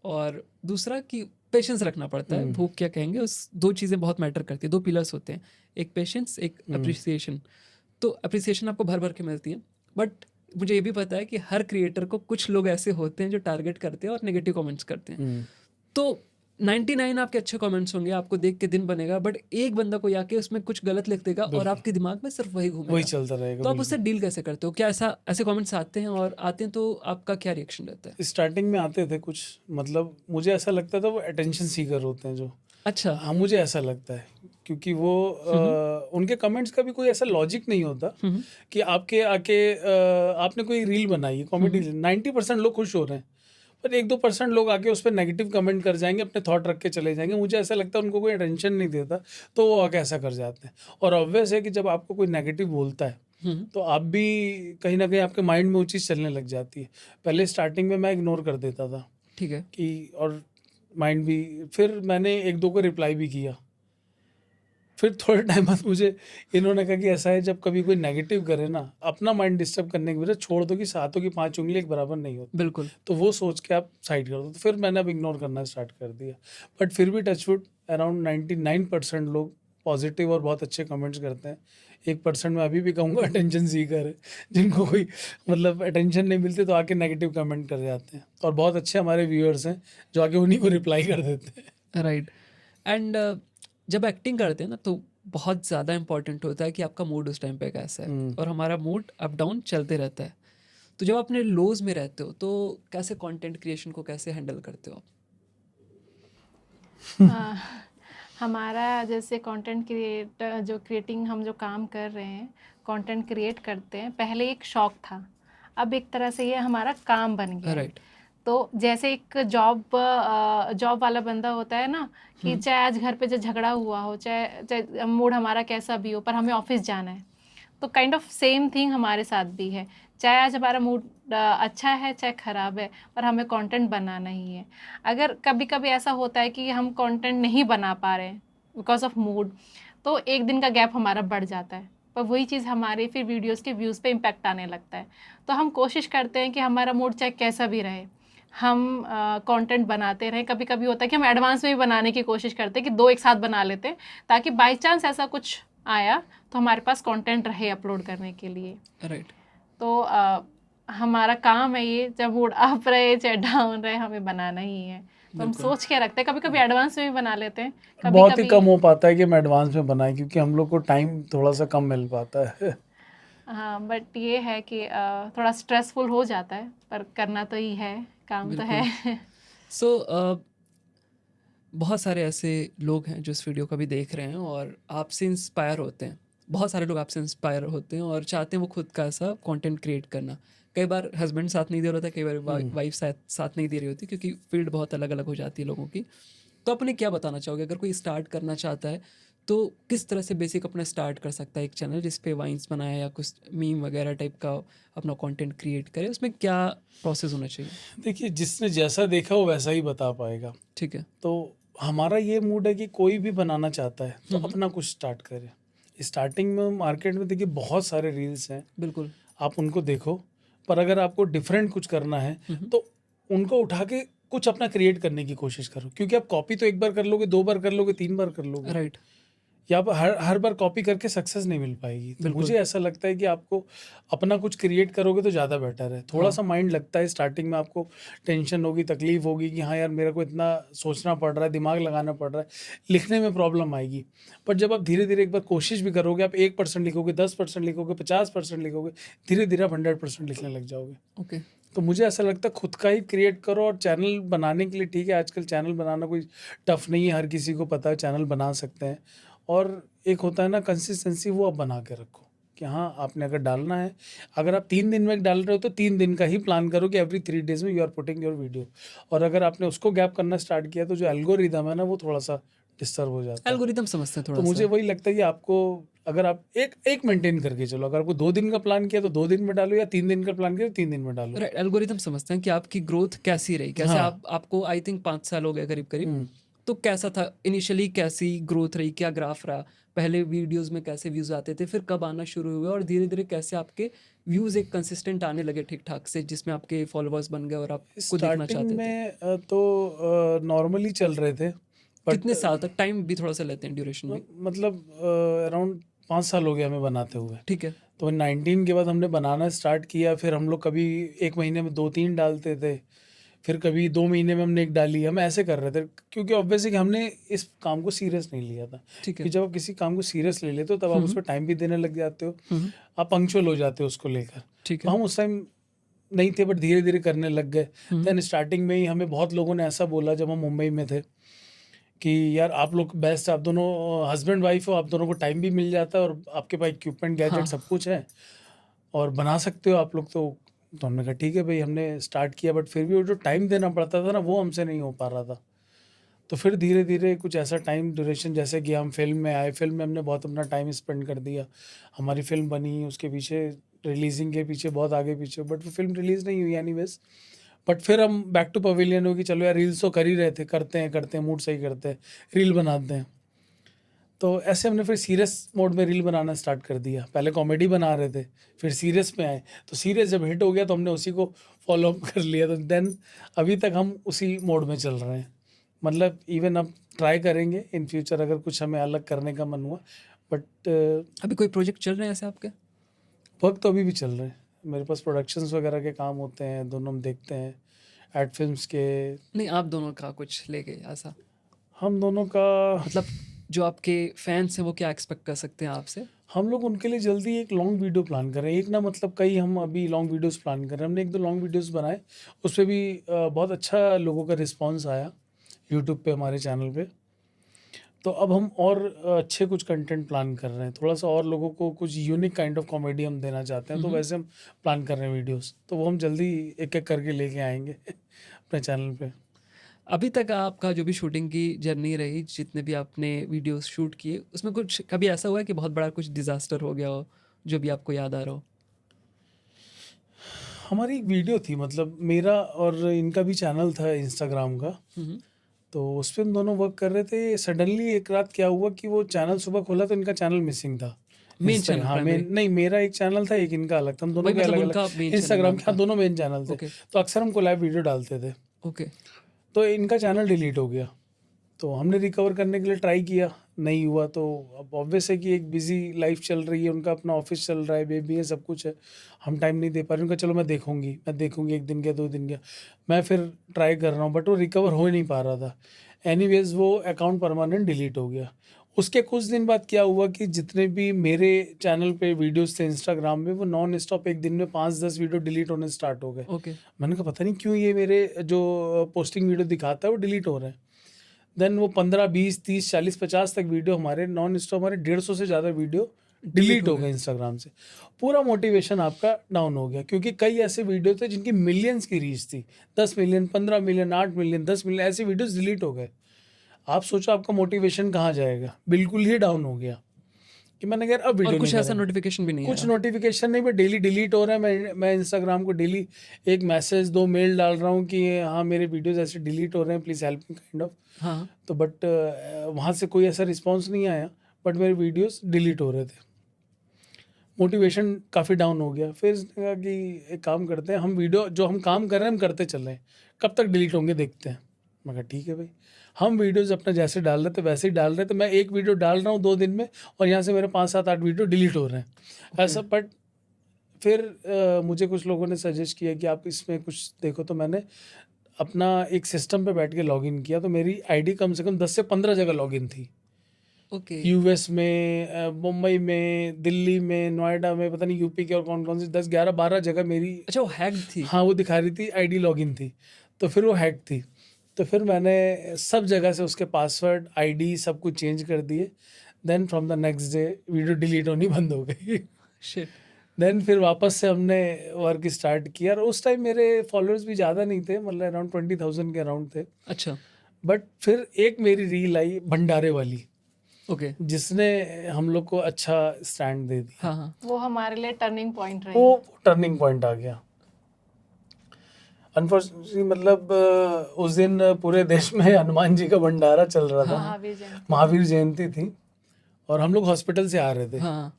और दूसरा कि पेशेंस रखना पड़ता है, भूख क्या कहेंगे, उस 2 चीज़ें बहुत मैटर करती है, 2 पिलर्स होते हैं, एक पेशेंस, एक अप्रिसिएशन। तो अप्रिसिएशन आपको भर भर के मिलती है, बट मुझे ये भी पता है कि हर क्रिएटर को कुछ लोग ऐसे होते हैं जो टारगेट करते हैं और नेगेटिव कमेंट्स करते हैं। तो 99 आपके अच्छे कमेंट्स होंगे, आपको देख के दिन बनेगा, बट एक बंदा कोई आके उसमें कुछ गलत लिख देगा और आपके दिमाग में सिर्फ वही घूमेगा, वही चलता रहेगा। तो आप उससे डील कैसे करते हो? क्या ऐसे कमेंट्स आते हैं, और आते हैं तो आपका क्या रिएक्शन रहता है? स्टार्टिंग में आते थे कुछ, मतलब मुझे ऐसा लगता था वो अटेंशन सीकर होते हैं जो। अच्छा। हाँ, मुझे ऐसा लगता है, क्योंकि वो उनके कमेंट्स का भी कोई ऐसा लॉजिक नहीं होता कि आपके आके आपने कोई रील बनाई है कॉमेडी, 90% लोग खुश हो रहे हैं, पर 1-2% लोग आके उस पर नेगेटिव कमेंट कर जाएंगे, अपने थॉट रख के चले जाएंगे। मुझे ऐसा लगता है उनको कोई अटेंशन नहीं देता, तो वो आके ऐसा कर जाते हैं। और ऑब्वियस है कि जब आपको कोई नेगेटिव बोलता है तो आप भी कहीं ना कहीं आपके माइंड में वो चीज़ चलने लग जाती है। पहले स्टार्टिंग में मैं इग्नोर कर देता था, ठीक है, कि और माइंड भी, फिर मैंने 1-2 को रिप्लाई भी किया। फिर थोड़े टाइम बाद मुझे इन्होंने कहा कि ऐसा है, जब कभी कोई नेगेटिव करे ना, अपना माइंड डिस्टर्ब करने की वजह छोड़ दो कि सातों की 5 उंगली एक बराबर नहीं होती। बिल्कुल। तो वो सोच के आप साइड कर दो। तो फिर मैंने अब इग्नोर करना स्टार्ट कर दिया, बट फिर भी टचवुड अराउंड 99% लोग पॉजिटिव और बहुत अच्छे कमेंट्स करते हैं। 1% मैं अभी भी कहूँगा अटेंशन सीकर है, जिनको कोई मतलब अटेंशन नहीं मिलती तो आके नेगेटिव कमेंट कर जाते हैं। और बहुत अच्छे हमारे व्यूअर्स हैं जो आके उन्हीं को रिप्लाई कर देते हैं। राइट। एंड जब एक्टिंग करते हैं ना, तो बहुत ज़्यादा इंपॉर्टेंट होता है कि आपका मूड उस टाइम पे कैसा है, और हमारा मूड अप डाउन चलते रहता है। तो जब अपने लोज में रहते हो तो कैसे कंटेंट क्रिएशन को कैसे हैंडल करते हो आप? हमारा जैसे कंटेंट क्रिएटिंग हम जो काम कर रहे हैं, कंटेंट क्रिएट करते हैं, पहले एक शौक था, अब एक तरह से ये हमारा काम बन गया है। राइट। तो जैसे एक जॉब वाला बंदा होता है ना, कि चाहे आज घर पे जो झगड़ा हुआ हो, चाहे मूड हमारा कैसा भी हो, पर हमें ऑफिस जाना है, तो काइंड ऑफ सेम थिंग हमारे साथ भी है। चाहे आज हमारा मूड अच्छा है चाहे ख़राब है, पर हमें कंटेंट बनाना ही है। अगर कभी कभी ऐसा होता है कि हम कंटेंट नहीं बना पा रहे हैं बिकॉज ऑफ मूड, तो एक दिन का गैप हमारा बढ़ जाता है, पर वही चीज़ हमारे फिर वीडियोस के व्यूज़ पे इम्पैक्ट आने लगता है। तो हम कोशिश करते हैं कि हमारा मूड चाहे कैसा भी रहे, हम कंटेंट बनाते रहें। कभी कभी होता है कि हम एडवांस में भी बनाने की कोशिश करते हैं कि 2 एक साथ बना लेते हैं, ताकि बाई चांस ऐसा कुछ आया तो हमारे पास कंटेंट रहे अपलोड करने के लिए। राइट। तो हमारा काम है ये, जब मूड अप रहे चाहे डाउन रहे, हमें बनाना ही है। तो हम सोच के रखते हैं, कभी कभी एडवांस में भी बना लेते हैं, कभी बहुत ही कभी कम हो पाता है कि हम एडवांस में बनाएं, क्योंकि हम लोग को टाइम थोड़ा सा कम मिल पाता है। हाँ, बट ये है कि थोड़ा स्ट्रेसफुल हो जाता है, पर करना तो ही है, काम तो है। सो बहुत सारे ऐसे लोग हैं जो इस वीडियो को भी देख रहे हैं और आपसे इंस्पायर होते हैं। बहुत सारे लोग आपसे इंस्पायर होते हैं और चाहते हैं वो खुद का ऐसा कंटेंट क्रिएट करना। कई बार हस्बैंड साथ नहीं दे रहा होता, कई बार वाइफ साथ नहीं दे रही होती, क्योंकि फील्ड बहुत अलग अलग हो जाती है लोगों की। तो अपने क्या बताना चाहोगे, अगर कोई स्टार्ट करना चाहता है तो किस तरह से बेसिक अपना स्टार्ट कर सकता है एक चैनल जिस पे वाइन्स बनाए या कुछ मीम वगैरह टाइप का अपना कंटेंट क्रिएट करे? उसमें क्या प्रोसेस होना चाहिए? देखिए, जिसने जैसा देखा वो वैसा ही बता पाएगा। ठीक है। तो हमारा ये मूड है कि कोई भी बनाना चाहता है तो अपना कुछ स्टार्ट करे। स्टार्टिंग में मार्केट में देखिए बहुत सारे रील्स हैं, बिल्कुल, आप उनको देखो, पर अगर आपको डिफरेंट कुछ करना है तो उनको उठा के कुछ अपना क्रिएट करने की कोशिश करो, क्योंकि आप कॉपी तो 1 बार कर लोगे, 2 बार कर लोगे, 3 बार कर लोगे, राइट। या आप हर बार कॉपी करके सक्सेस नहीं मिल पाएगी। तो मुझे ऐसा लगता है कि आपको अपना कुछ क्रिएट करोगे तो ज़्यादा बेटर है। थोड़ा सा माइंड लगता है स्टार्टिंग में, आपको टेंशन होगी, तकलीफ होगी कि हाँ यार मेरे को इतना सोचना पड़ रहा है, दिमाग लगाना पड़ रहा है, लिखने में प्रॉब्लम आएगी। पर जब आप धीरे धीरे एक बार कोशिश भी करोगे, आप 1% लिखोगे, 10% लिखोगे, 50% लिखोगे, धीरे धीरे आप 100% लिखने लग जाओगे। ओके। तो मुझे ऐसा लगता है खुद का ही क्रिएट करो। और चैनल बनाने के लिए ठीक है, आजकल चैनल बनाना कोई टफ नहीं है, हर किसी को पता है चैनल बना सकते हैं। और एक होता है ना कंसिस्टेंसी, वो आप बना के रखो कि हाँ आपने अगर डालना है, अगर आप 3 दिन में डाल रहे हो तो 3 दिन का ही प्लान करो कि एवरी 3 डेज में you are putting your video. और अगर आपने उसको गैप करना स्टार्ट किया तो जो एल्गोरिदम है ना वो थोड़ा सा डिस्टर्ब हो जाता है। एल्गोरिदम समझते हैं थोड़ा तो मुझे वही लगता है कि आपको अगर आप एक मेंटेन करके चलो, अगर आपको 2 दिन का प्लान किया तो 2 दिन में डालो, या 3 दिन का प्लान किया तो 3 दिन में डालो। राइट। एल्गोरिदम समझते हैं कि आपकी ग्रोथ कैसी रही, कैसे आपको आई थिंक 5 साल हो गए करीब करीब, तो कैसा था इनिशियली, कैसी ग्रोथ रही, क्या ग्राफ रहा, पहले वीडियोस में कैसे व्यूज आते थे, फिर कब आना शुरू हुए और धीरे धीरे कैसे आपके व्यूज एक कंसिस्टेंट आने लगे ठीक ठाक से, जिसमें आपके फॉलोअर्स बन गए और आप को देखना स्टार्टिंग चाहते थे? में तो नॉर्मली चल रहे थे, but कितने साल तक, टाइम भी थोड़ा सा लेते हैं ड्यूरेशन में? मतलब अराउंड 5 साल हो गया हमें बनाते हुए। ठीक है। तो 19 के बाद हमने बनाना स्टार्ट किया, फिर हम लोग कभी एक महीने में 2-3 डालते थे, फिर कभी 2 महीने में हमने एक डाली, हम ऐसे कर रहे थे क्योंकि ऑब्वियसली हमने इस काम को सीरियस नहीं लिया था। ठीक है। कि जब आप किसी काम को सीरियस ले लेते हो तब आप उस पर टाइम भी देने लग जाते हो, आप पंक्चुअल हो जाते हो उसको लेकर। ठीक तो है। हम उस टाइम नहीं थे, बट धीरे धीरे करने लग गए। देन स्टार्टिंग में ही हमें बहुत लोगों ने ऐसा बोला जब हम मुंबई में थे कि यार आप लोग बेस्ट, आप दोनों हस्बैंड वाइफ हो, आप दोनों को टाइम भी मिल जाता है और आपके पास इक्विपमेंट गैजेट सब कुछ है और बना सकते हो आप लोग। तो हमने कहा ठीक है भाई, हमने स्टार्ट किया, बट फिर भी वो जो टाइम देना पड़ता था ना, वो हमसे नहीं हो पा रहा था। तो फिर धीरे धीरे कुछ ऐसा टाइम ड्यूरेशन, जैसे कि हम फिल्म में आए, फिल्म में हमने बहुत अपना टाइम स्पेंड कर दिया, हमारी फिल्म बनी, उसके पीछे रिलीजिंग के पीछे बहुत आगे पीछे, बट वो फिल्म रिलीज़ नहीं हुई एनीवेज। बट फिर हम बैक टू पवेलियन हो कि चलो यार रील्स तो कर ही रहे थे, करते हैं मूड सही करते हैं, रील बनाते हैं। तो ऐसे हमने फिर सीरियस मोड में रील बनाना स्टार्ट कर दिया। पहले कॉमेडी बना रहे थे, फिर सीरियस में आए, तो सीरियस जब हिट हो गया तो हमने उसी को फॉलो अप कर लिया। तो देन अभी तक हम उसी मोड में चल रहे हैं। मतलब इवन अब ट्राई करेंगे इन फ्यूचर अगर कुछ हमें अलग करने का मन हुआ, बट अभी कोई प्रोजेक्ट चल रहे हैं ऐसे आपके? वर्क तो अभी भी चल रहे हैं। मेरे पास प्रोडक्शंस वगैरह के काम होते हैं, दोनों हम देखते हैं, एड फिल्म्स के। नहीं, आप दोनों का कुछ लेके ऐसा, हम दोनों का मतलब जो आपके फैंस हैं वो क्या एक्सपेक्ट कर सकते हैं आपसे? हम लोग उनके लिए जल्दी एक लॉन्ग वीडियो प्लान कर रहे हैं। एक ना मतलब कई हम अभी लॉन्ग वीडियोस प्लान कर रहे हैं। हमने 1-2 लॉन्ग वीडियोस बनाए, उस पर भी बहुत अच्छा लोगों का रिस्पांस आया यूट्यूब पे, हमारे चैनल पे। तो अब हम और अच्छे कुछ कंटेंट प्लान कर रहे हैं, थोड़ा सा और लोगों को कुछ यूनिक काइंड ऑफ कॉमेडी हम देना चाहते हैं। तो वैसे हम प्लान कर रहे हैं वीडियोस, तो वो हम जल्दी एक एक करके लेके आएंगे अपने चैनल पे। अभी तक आपका जो भी शूटिंग की जर्नी रही, जितने भी आपने वीडियोस शूट किए, उसमें कुछ कभी ऐसा हुआ है कि बहुत बड़ा कुछ डिजास्टर हो गया हो जो भी आपको याद आ रहा हो? हमारी एक वीडियो थी, मतलब मेरा और इनका भी चैनल था इंस्टाग्राम का, तो उस पर हम दोनों वर्क कर रहे थे। सडनली एक रात क्या हुआ कि वो चैनल सुबह खोला तो इनका चैनल मिसिंग था। Main channel? हाँ, मेन नहीं, मेरा एक चैनल था, एक इनका अलग था, हम दोनों के मतलब अलग उनका अलग main इंस्टाग्राम channel के, हाँ, दोनों मेन चैनल थे। Okay. तो अक्सर हम कोलैब वीडियो डालते थे। ओके। तो इनका चैनल डिलीट हो गया, तो हमने रिकवर करने के लिए ट्राई किया, नहीं हुआ। तो अब ऑब्वियस है कि एक बिजी लाइफ चल रही है, उनका अपना ऑफिस चल रहा है, बेबी है, सब कुछ है, हम टाइम नहीं दे पा रहे। उनका चलो मैं देखूंगी 1 दिन गया, 2 दिन गया, मैं फिर ट्राई कर रहा हूँ, बट वो रिकवर हो ही नहीं पा रहा था। एनीवेज वो अकाउंट परमानेंट डिलीट हो गया। उसके कुछ दिन बाद क्या हुआ कि जितने भी मेरे चैनल पे वीडियोस थे इंस्टाग्राम में, वो नॉन स्टॉप एक दिन में 5-10 वीडियो डिलीट होने स्टार्ट हो गए। ओके। मैंने कहा पता नहीं क्यों ये मेरे जो पोस्टिंग वीडियो दिखाता है वो डिलीट हो रहे हैं। देन वो 15, 20, 30, 40, 50 तक वीडियो हमारे नॉन स्टॉप, हमारे 150 से ज़्यादा वीडियो डिलीट हो गए इंस्टाग्राम से। पूरा मोटिवेशन आपका डाउन हो गया, क्योंकि कई ऐसे वीडियो थे जिनकी मिलियंस की रीच थी, 10 मिलियन, 15 मिलियन, 8 मिलियन, 10 मिलियन, ऐसे वीडियोस डिलीट हो गए। आप सोचो आपका मोटिवेशन कहाँ जाएगा, बिल्कुल ही डाउन हो गया कि मैंने कहा अब वीडियो और कुछ नहीं ऐसा करेंगे। नोटिफिकेशन भी नहीं कुछ आया? नोटिफिकेशन नहीं, मैं डेली डिलीट हो रहा है। मैं इंस्टाग्राम को डेली एक मैसेज, 2 मेल डाल रहा हूँ कि हाँ मेरे वीडियोस ऐसे डिलीट हो रहे हैं, please help me kind of. हाँ। तो बट वहाँ से कोई ऐसा रिस्पांस नहीं आया, बट मेरे वीडियोस डिलीट हो रहे थे। मोटिवेशन काफ़ी डाउन हो गया। फिर इसने कहा कि एक काम करते हैं, हम वीडियो जो हम काम कर रहे हैं हम करते चल रहे हैं, कब तक डिलीट होंगे देखते हैं। मैं कहा ठीक है भाई, हम वीडियोस अपना जैसे डाल रहे थे वैसे ही डाल रहे थे। मैं एक वीडियो डाल रहा हूँ 2 दिन में, और यहाँ से मेरे 5, 7, 8 वीडियो डिलीट हो रहे हैं ऐसा। बट फिर मुझे कुछ लोगों ने सजेस्ट किया कि आप इसमें कुछ देखो, तो मैंने अपना एक सिस्टम पे बैठ के लॉगिन किया, तो मेरी आईडी कम से कम 10 से 15 जगह लॉगिन थी। ओके। यूएस में, मुंबई में, दिल्ली में, नोएडा में, पता नहीं यूपी के और कौन कौन सी 10, 11, 12 जगह मेरी, अच्छा, वो हैक थी? हाँ, वो दिखा रही थी आईडी लॉगिन थी। तो फिर वो हैक थी, तो फिर मैंने सब जगह से उसके पासवर्ड, आईडी सब कुछ चेंज कर दिए। Then from the next day video delete होनी बंद हो गई। शिट। देन फिर वापस से हमने वर्क स्टार्ट किया, और उस टाइम मेरे फॉलोअर्स भी ज़्यादा नहीं थे, मतलब अराउंड 20,000 के अराउंड थे। अच्छा। बट फिर एक मेरी रील आई भंडारे वाली, ओके। जिसने हम लोग को अच्छा स्टैंड दे दिया। हाँ हाँ। वो हमारे लिए टर्निंग पॉइंट रही। वो टर्निंग पॉइंट आ गया। अनफॉर्चुनेटली मतलब उस दिन पूरे देश में हनुमान जी का भंडारा चल रहा था, महावीर जयंती। महावीर जयंती थी, और हम लोग हॉस्पिटल से आ रहे थे हाँ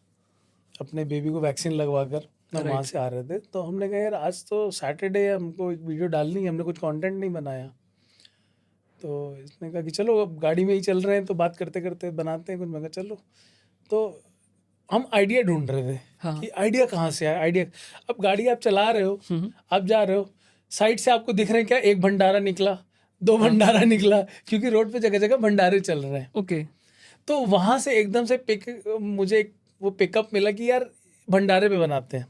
अपने बेबी को वैक्सीन लगवा कर, हम वहाँ से आ रहे थे। तो हमने कहा यार आज तो सैटरडे है, हमको एक वीडियो डालनी है, हमने कुछ कंटेंट नहीं बनाया। तो इसने कहा कि चलो अब गाड़ी में ही चल रहे हैं तो बात करते करते बनाते हैं कुछ। मैं कहा चलो। तो हम आइडिया ढूंढ रहे थे हाँ। कि आइडिया कहाँ से आया। आइडिया, अब गाड़ी आप चला रहे हो, आप जा रहे हो, साइड से आपको दिख रहे हैं क्या, एक भंडारा निकला, दो भंडारा निकला, क्योंकि रोड पे जगह जगह भंडारे चल रहे हैं। ओके तो वहाँ से एकदम से मुझे वो पिकअप मिला कि यार भंडारे पे बनाते हैं।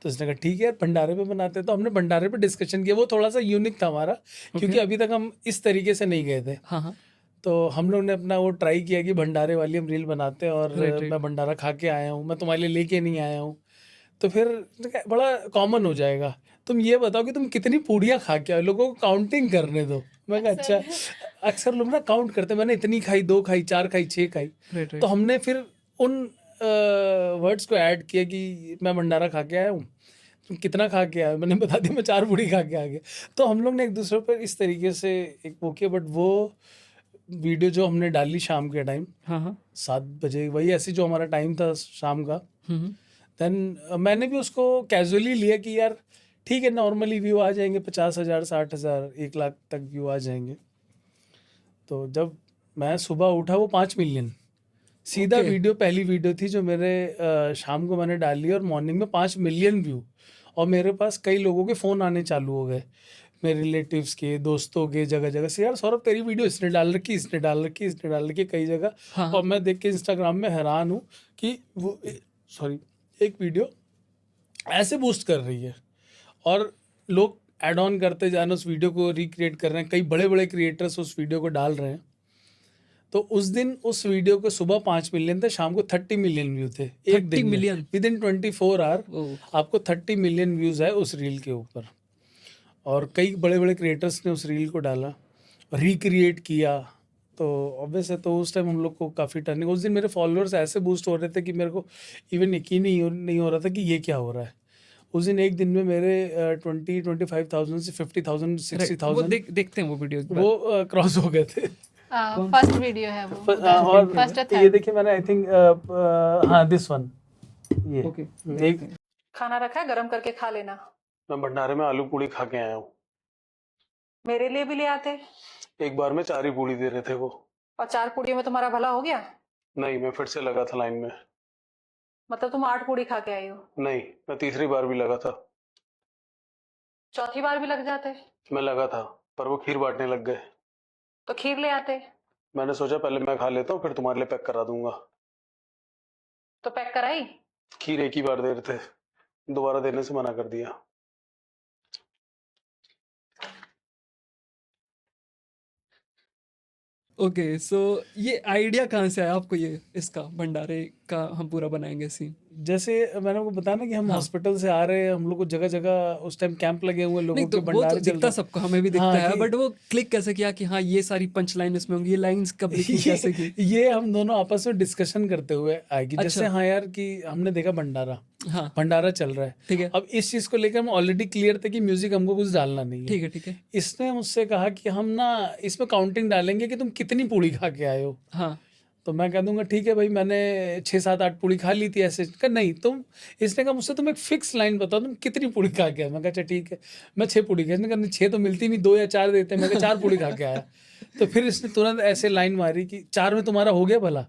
तो उसने कहा ठीक है यार भंडारे पे बनाते हैं। तो हमने भंडारे पे डिस्कशन किया, वो थोड़ा सा यूनिक था हमारा, क्योंकि अभी तक हम इस तरीके से नहीं गए थे। हाँ हाँ तो हम लोग ने अपना वो ट्राई किया कि भंडारे वाली हम रील बनाते हैं, और Right. मैं भंडारा खा के आया हूँ, मैं तुम्हारे लिए लेके नहीं आया हूँ। तो फिर बड़ा कॉमन हो जाएगा, तुम ये बताओ कि तुम कितनी पूड़ियाँ खा के आए, लोगों को काउंटिंग करने दो। मैं कहा अच्छा, अक्सर लोग ना काउंट करते, मैंने इतनी खाई, 2 खाई, 4 खाई, 6 खाई। राइट तो हमने फिर उन वर्ड्स को ऐड किया कि मैं भंडारा खा के आया हूँ, तुम कितना खा के आए, मैंने बता दिया मैं 4 पूड़ी खा के आ गया। तो हम लोग ने एक दूसरे पर इस तरीके से एक वो किया। बट वो वीडियो जो हमने डाली शाम के टाइम हाँ हाँ 7 बजे, वही ऐसी जो हमारा टाइम था शाम का, हम्म, देन मैंने भी उसको कैजुअली लिया कि यार ठीक है, नॉर्मली व्यू आ जाएंगे 50,000, 60,000, 1 लाख तक व्यू आ जाएंगे। तो जब मैं सुबह उठा वो 5 मिलियन सीधा Okay. वीडियो, पहली वीडियो थी जो मेरे शाम को मैंने डाली, और मॉर्निंग में 5 मिलियन व्यू। और मेरे पास कई लोगों के फ़ोन आने चालू हो गए, मेरे रिलेटिव्स के, दोस्तों के, जगह जगह से, यार सौरभ तेरी वीडियो इसने डाल रखी, इसने डाल रखी, इसने डाल रखी, कई जगह। हाँ। और मैं देख के इंस्टाग्राम में हैरान हूँ कि वो एक वीडियो ऐसे बूस्ट कर रही है, और लोग ऐड ऑन करते जाना, उस वीडियो को रिक्रिएट कर रहे हैं, कई बड़े बड़े क्रिएटर्स उस वीडियो को डाल रहे हैं। तो उस दिन उस वीडियो को सुबह 5 मिलियन थे, शाम को 30 मिलियन व्यू थे। एक 30 दिन मिलियन? विद इन 24 आवर ओह। आपको 30 मिलियन व्यूज़ है उस रील के ऊपर। और कई बड़े बड़े क्रिएटर्स ने उस रील को डाला, रिक्रिएट किया। तो ऑब्वियस है, तो उस टाइम हम लोग को काफ़ी टर्निंग, उस दिन मेरे फॉलोअर्स ऐसे बूस्ट हो रहे थे कि मेरे को इवन यकीन नहीं हो रहा था कि ये क्या हो रहा है। उस दिन एक दिन में मेरे 25,000 से 50,000, वो 60,000 देखते हैं वो वीडियो वो क्रॉस हो गए थे। फर्स्ट वीडियो है वो। और First or ये third? देखिए मैंने आई थिंक हाँ दिस वन, ये ओके एक खाना रखा है, गरम करके खा लेना। मैं भंडारे में आलू पूड़ी खा के आया हूँ। मेरे लिए भी ले आते, एक बार में 4 ही पूड़ी दे रहे थे वो। और 4 पूड़ियों में तुम्हारा भला हो गया। नहीं, मैं फिर से लगा था लाइन में। मतलब तुम 8 पूड़ी खा के आई हो। नहीं, मैं तीसरी बार भी लगा था। चौथी बार भी लग जाते मैं लगा था, पर वो खीर बांटने लग गए। तो खीर ले आते। मैंने सोचा पहले मैं खा लेता हूँ, फिर तुम्हारे लिए पैक करा दूंगा। तो पैक कराई। खीर एक ही बार दे रहे थे, दोबारा देने से मना कर दिया। ओके सो ये आइडिया कहाँ से आया आपको, ये इसका भंडारे का हम पूरा बनाएंगे सीन? जैसे मैंने आपको बताया ना कि हम हॉस्पिटल से आ रहे हैं, हम लोग को जगह जगह उस टाइम कैंप लगे हुए, लोगों नहीं के तो वो तो भंडारे चल दिखता रहे सबको, हमें भी दिखता हाँ, है, कि- बट वो क्लिक कैसे किया कि हाँ ये सारी पंच लाइन इसमें होंगी, ये लाइंस कब लिखी कैसे की? ये हम दोनों आपस में डिस्कशन करते हुए आएगी। जैसे अच्छा। हाँ यार कि हमने देखा भंडारा हाँ भंडारा चल रहा है, ठीक है अब इस चीज़ को लेकर हम ऑलरेडी क्लियर थे कि म्यूजिक हमको कुछ डालना नहीं है। ठीक है ठीक है इसने मुझसे कहा कि हम ना इसमें काउंटिंग डालेंगे कि तुम कितनी पूड़ी खा के आए हो। हाँ तो मैं कह दूंगा ठीक है भाई, मैंने 6, 7, 8 पूड़ी खा ली थी ऐसे। कहा नहीं, तुम, इसने कहा मुझसे तुम एक फिक्स लाइन बताओ तुम कितनी पूड़ी खा के आए। मैं कहा अच्छा ठीक है, मैं 6 पूड़ी खाई। इसने कहा 6 तो मिलती नहीं, 2 या 4 देते हैं। मैं कहा 4 पूड़ी खा के आया। तो फिर इसने तुरंत ऐसे लाइन मारी कि 4 में तुम्हारा हो गया भला।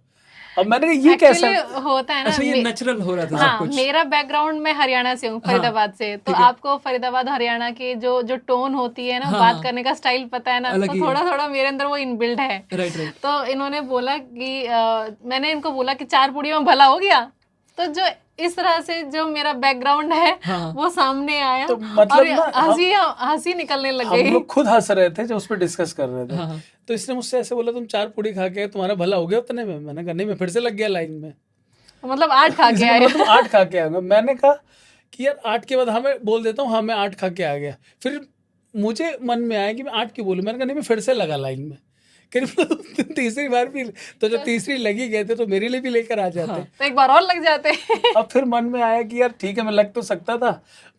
अब मैंने कहा ये कैसा, Actually होता है ना। अच्छा ये नेचुरल हो रहा था सब हाँ, कुछ? मेरा बैकग्राउंड मैं हरियाणा से हूँ, फरीदाबाद से। तो आपको फरीदाबाद हरियाणा की जो टोन होती है ना, हाँ, बात करने का स्टाइल पता है ना, अलग तो ही है। थोड़ा थोड़ा मेरे अंदर वो इनबिल्ड है। राइट राइट तो इन्होंने बोला कि मैंने इनको बोला कि 4 पूड़ी में भला हो गया। तो जो इस तरह से जो मेरा बैकग्राउंड है हाँ। वो सामने आया, तो मतलब और ना हंसी निकलने लग हम गई। लोग खुद हंस रहे थे जब उस पर डिस्कस कर रहे थे। हाँ। तो इसने मुझसे ऐसे बोला तुम 4 पूड़ी खा के आए, तुम्हारा भला हो गया उतने में। मैंने कहा नहीं, मैं फिर से लग गया लाइन में। मतलब 8 खा के इसने आए। बोला तुम 8 खा के आएगा। मैंने कहा कि यार 8 के बाद हमें बोल देता हूँ हाँ मैं 8 खा के आ गया। फिर मुझे मन में आया कि मैं 8 क्यों बोलूँ। मैंने कहा नहीं, मैं फिर से लगा लाइन में करीब तीसरी बार भी, तो जब तीसरी लगी गए थे तो मेरे लिए भी लेकर आ जाते। हाँ। तो एक बार और लग जाते। अब फिर मन में आया कि यार ठीक है, मैं लग तो सकता था,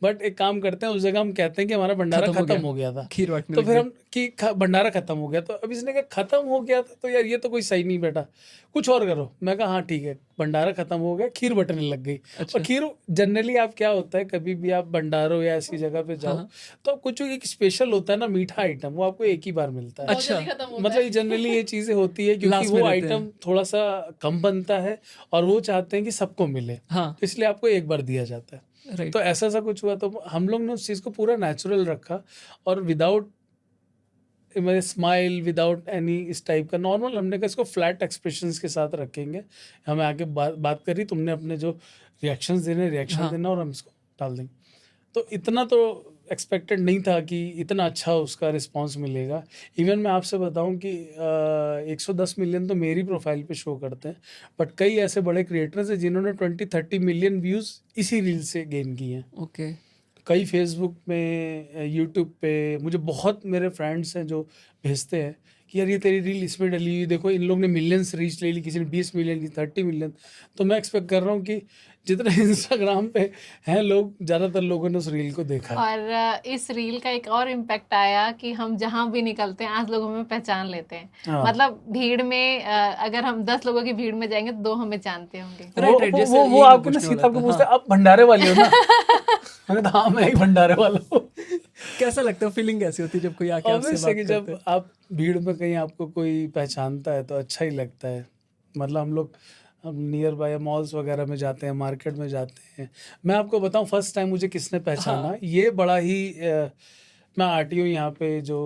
बट एक काम करते हैं, उस जगह हम कहते हैं कि हमारा भंडारा खत्म हो गया था, खीर बांटने तो लग फिर गए। हम कि भंडारा खत्म हो गया। तो अब इसने कहा खत्म हो गया था तो यार ये तो कोई सही नहीं बेटा, कुछ और करो। मैं कहा हाँ ठीक है, भंडारा खत्म हो गया, खीर बटने लग गई। अच्छा। और खीर जनरली आप क्या होता है, कभी भी आप भंडारों या ऐसी जगह पे जाओ हाँ। तो कुछ एक स्पेशल होता है ना मीठा आइटम, वो आपको एक ही बार मिलता है। बहुत अच्छा। जल्दी खत्म होता मतलब जनरली ये चीजें होती है क्योंकि Last में वो रहते हैं। आइटम थोड़ा सा कम बनता है और वो चाहते हैं कि सबको मिले, हाँ तो इसलिए आपको एक बार दिया जाता है। राइट। तो ऐसा सा कुछ हुआ, तो हम लोग ने उस चीज़ को पूरा नेचुरल रखा और विदाउट मेरे स्माइल, विदाउट एनी इस टाइप का नॉर्मल, हमने कहा इसको फ्लैट एक्सप्रेशंस के साथ रखेंगे। हमें आगे बात करी, तुमने अपने जो रिएक्शंस देने रिएक्शन हाँ। देना और हम इसको डाल देंगे। तो इतना तो एक्सपेक्टेड नहीं था कि इतना अच्छा उसका रिस्पांस मिलेगा। इवन मैं आपसे बताऊं कि 110 मिलियन तो मेरी प्रोफाइल पे शो करते हैं, बट कई ऐसे बड़े क्रिएटर्स हैं जिन्होंने 20-30 मिलियन व्यूज़ इसी रील से गेन किए हैं। ओके। कई फेसबुक में, यूट्यूब पे मुझे बहुत मेरे फ्रेंड्स हैं जो भेजते हैं कि यार ये तेरी रील इसमें डली हुई, देखो इन लोग ने मिलियंस रीच ले ली, किसी ने 20 मिलियन की, 30 मिलियन। तो मैं एक्सपेक्ट कर रहा हूँ कि जितने इंस्टाग्राम पे हैं लोग, ज़्यादातर लोगों ने उस रील को देखा है। और इस रील का एक और इम्पैक्ट आया कि हम जहाँ भी निकलते हैं आज लोग हमें पहचान लेते हैं। हाँ। मतलब भीड़ में अगर हम 10 लोगों की भीड़ में जाएंगे तो 2 हमें जानते होंगे। Right, right, जैसे वो यही मैं आपको ना पूछने सीधा वाला आपको था, पूछते हाँ। हैं, आप भंडारे वाले हो ना? मैंने कहा हाँ मैं ही भंडारे वाला हूँ। कैसा लगता है, फीलिंग कैसी होती है जब कोई आके आपसे ऑब्वियस बात है कि जब करता है? आप भीड़ में कहीं आपको कोई पहचानता है तो अच्छा ही लगता है। मतलब हम लोग नियर बाय मॉल्स वगैरह में जाते हैं, मार्केट में जाते हैं। मैं आपको बताऊं फर्स्ट टाइम मुझे किसने पहचाना, ये बड़ा ही मैं आरटीओ यहाँ पे जो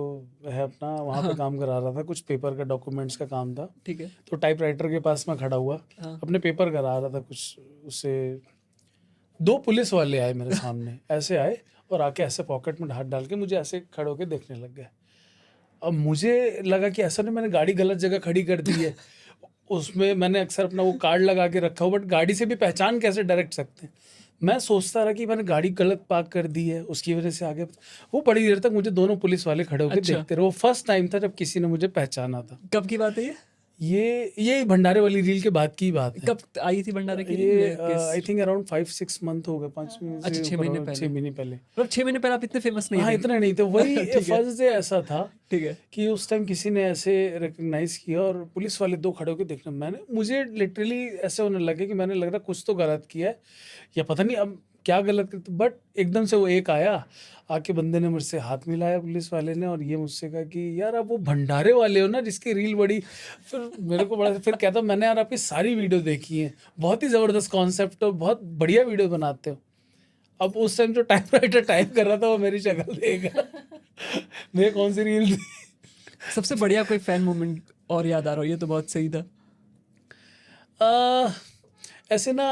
है अपना वहाँ पे काम करा रहा था, कुछ पेपर का डॉक्यूमेंट्स का काम था। ठीक है। तो टाइपराइटर के पास मैं खड़ा हुआ, हाँ। अपने पेपर करा रहा था कुछ, उससे 2 पुलिस वाले आए मेरे सामने, ऐसे आए और आके ऐसे पॉकेट में हाथ डाल के मुझे ऐसे खड़े होके देखने लग गए। अब मुझे लगा कि ऐसा नहीं मैंने गाड़ी गलत जगह खड़ी कर दी है। उसमें मैंने अक्सर अपना वो कार्ड लगा के रखा हो, बट गाड़ी से भी पहचान कैसे डायरेक्ट सकते हैं। मैं सोचता रहा कि मैंने गाड़ी गलत पार्क कर दी है, उसकी वजह से आगे वो बड़ी देर तक मुझे दोनों पुलिस वाले खड़े होकर अच्छा। देखते रहे। वो फर्स्ट टाइम था जब किसी ने मुझे पहचाना था। कब की बात है ये? ये भंडारे वाली रील के बाद की बात है। कब आई थी भंडारे की? ये आई थिंक अराउंड 5-6 मंथ हो गए, 5 अच्छा, 6 महीने पहले। 6 महीने पहले। मतलब 6 महीने पहले आप इतने फेमस नहीं हाँ थे? इतना नहीं थे। वही ठीक है। फर्स्ट डे ऐसा था ठीक है। कि उस टाइम किसी ने ऐसे रिकग्नाइज किया और पुलिस वाले 2 खड़े होकर देखने, मुझे लिटरली ऐसे होने लगे कि मैंने लग रहा कुछ तो गलत किया है या पता नहीं अब क्या गलत करते। बट एकदम से वो एक आया, आके बंदे ने मुझसे हाथ मिलाया पुलिस वाले ने, और ये मुझसे कहा कि यार आप वो भंडारे वाले हो ना जिसकी रील बड़ी। फिर मेरे को बड़ा, फिर कहता मैंने यार आपकी सारी वीडियो देखी है, बहुत ही ज़बरदस्त कॉन्सेप्ट हो, बहुत बढ़िया वीडियो बनाते हो। अब उस टाइम जो टाइपराइटर टाइप कर रहा था वो मेरी शक्ल देगा मैं कौन सी रील थी। सबसे बढ़िया कोई फैन मोमेंट और याद आ रहा हो? ये तो बहुत सही था। ऐसे ना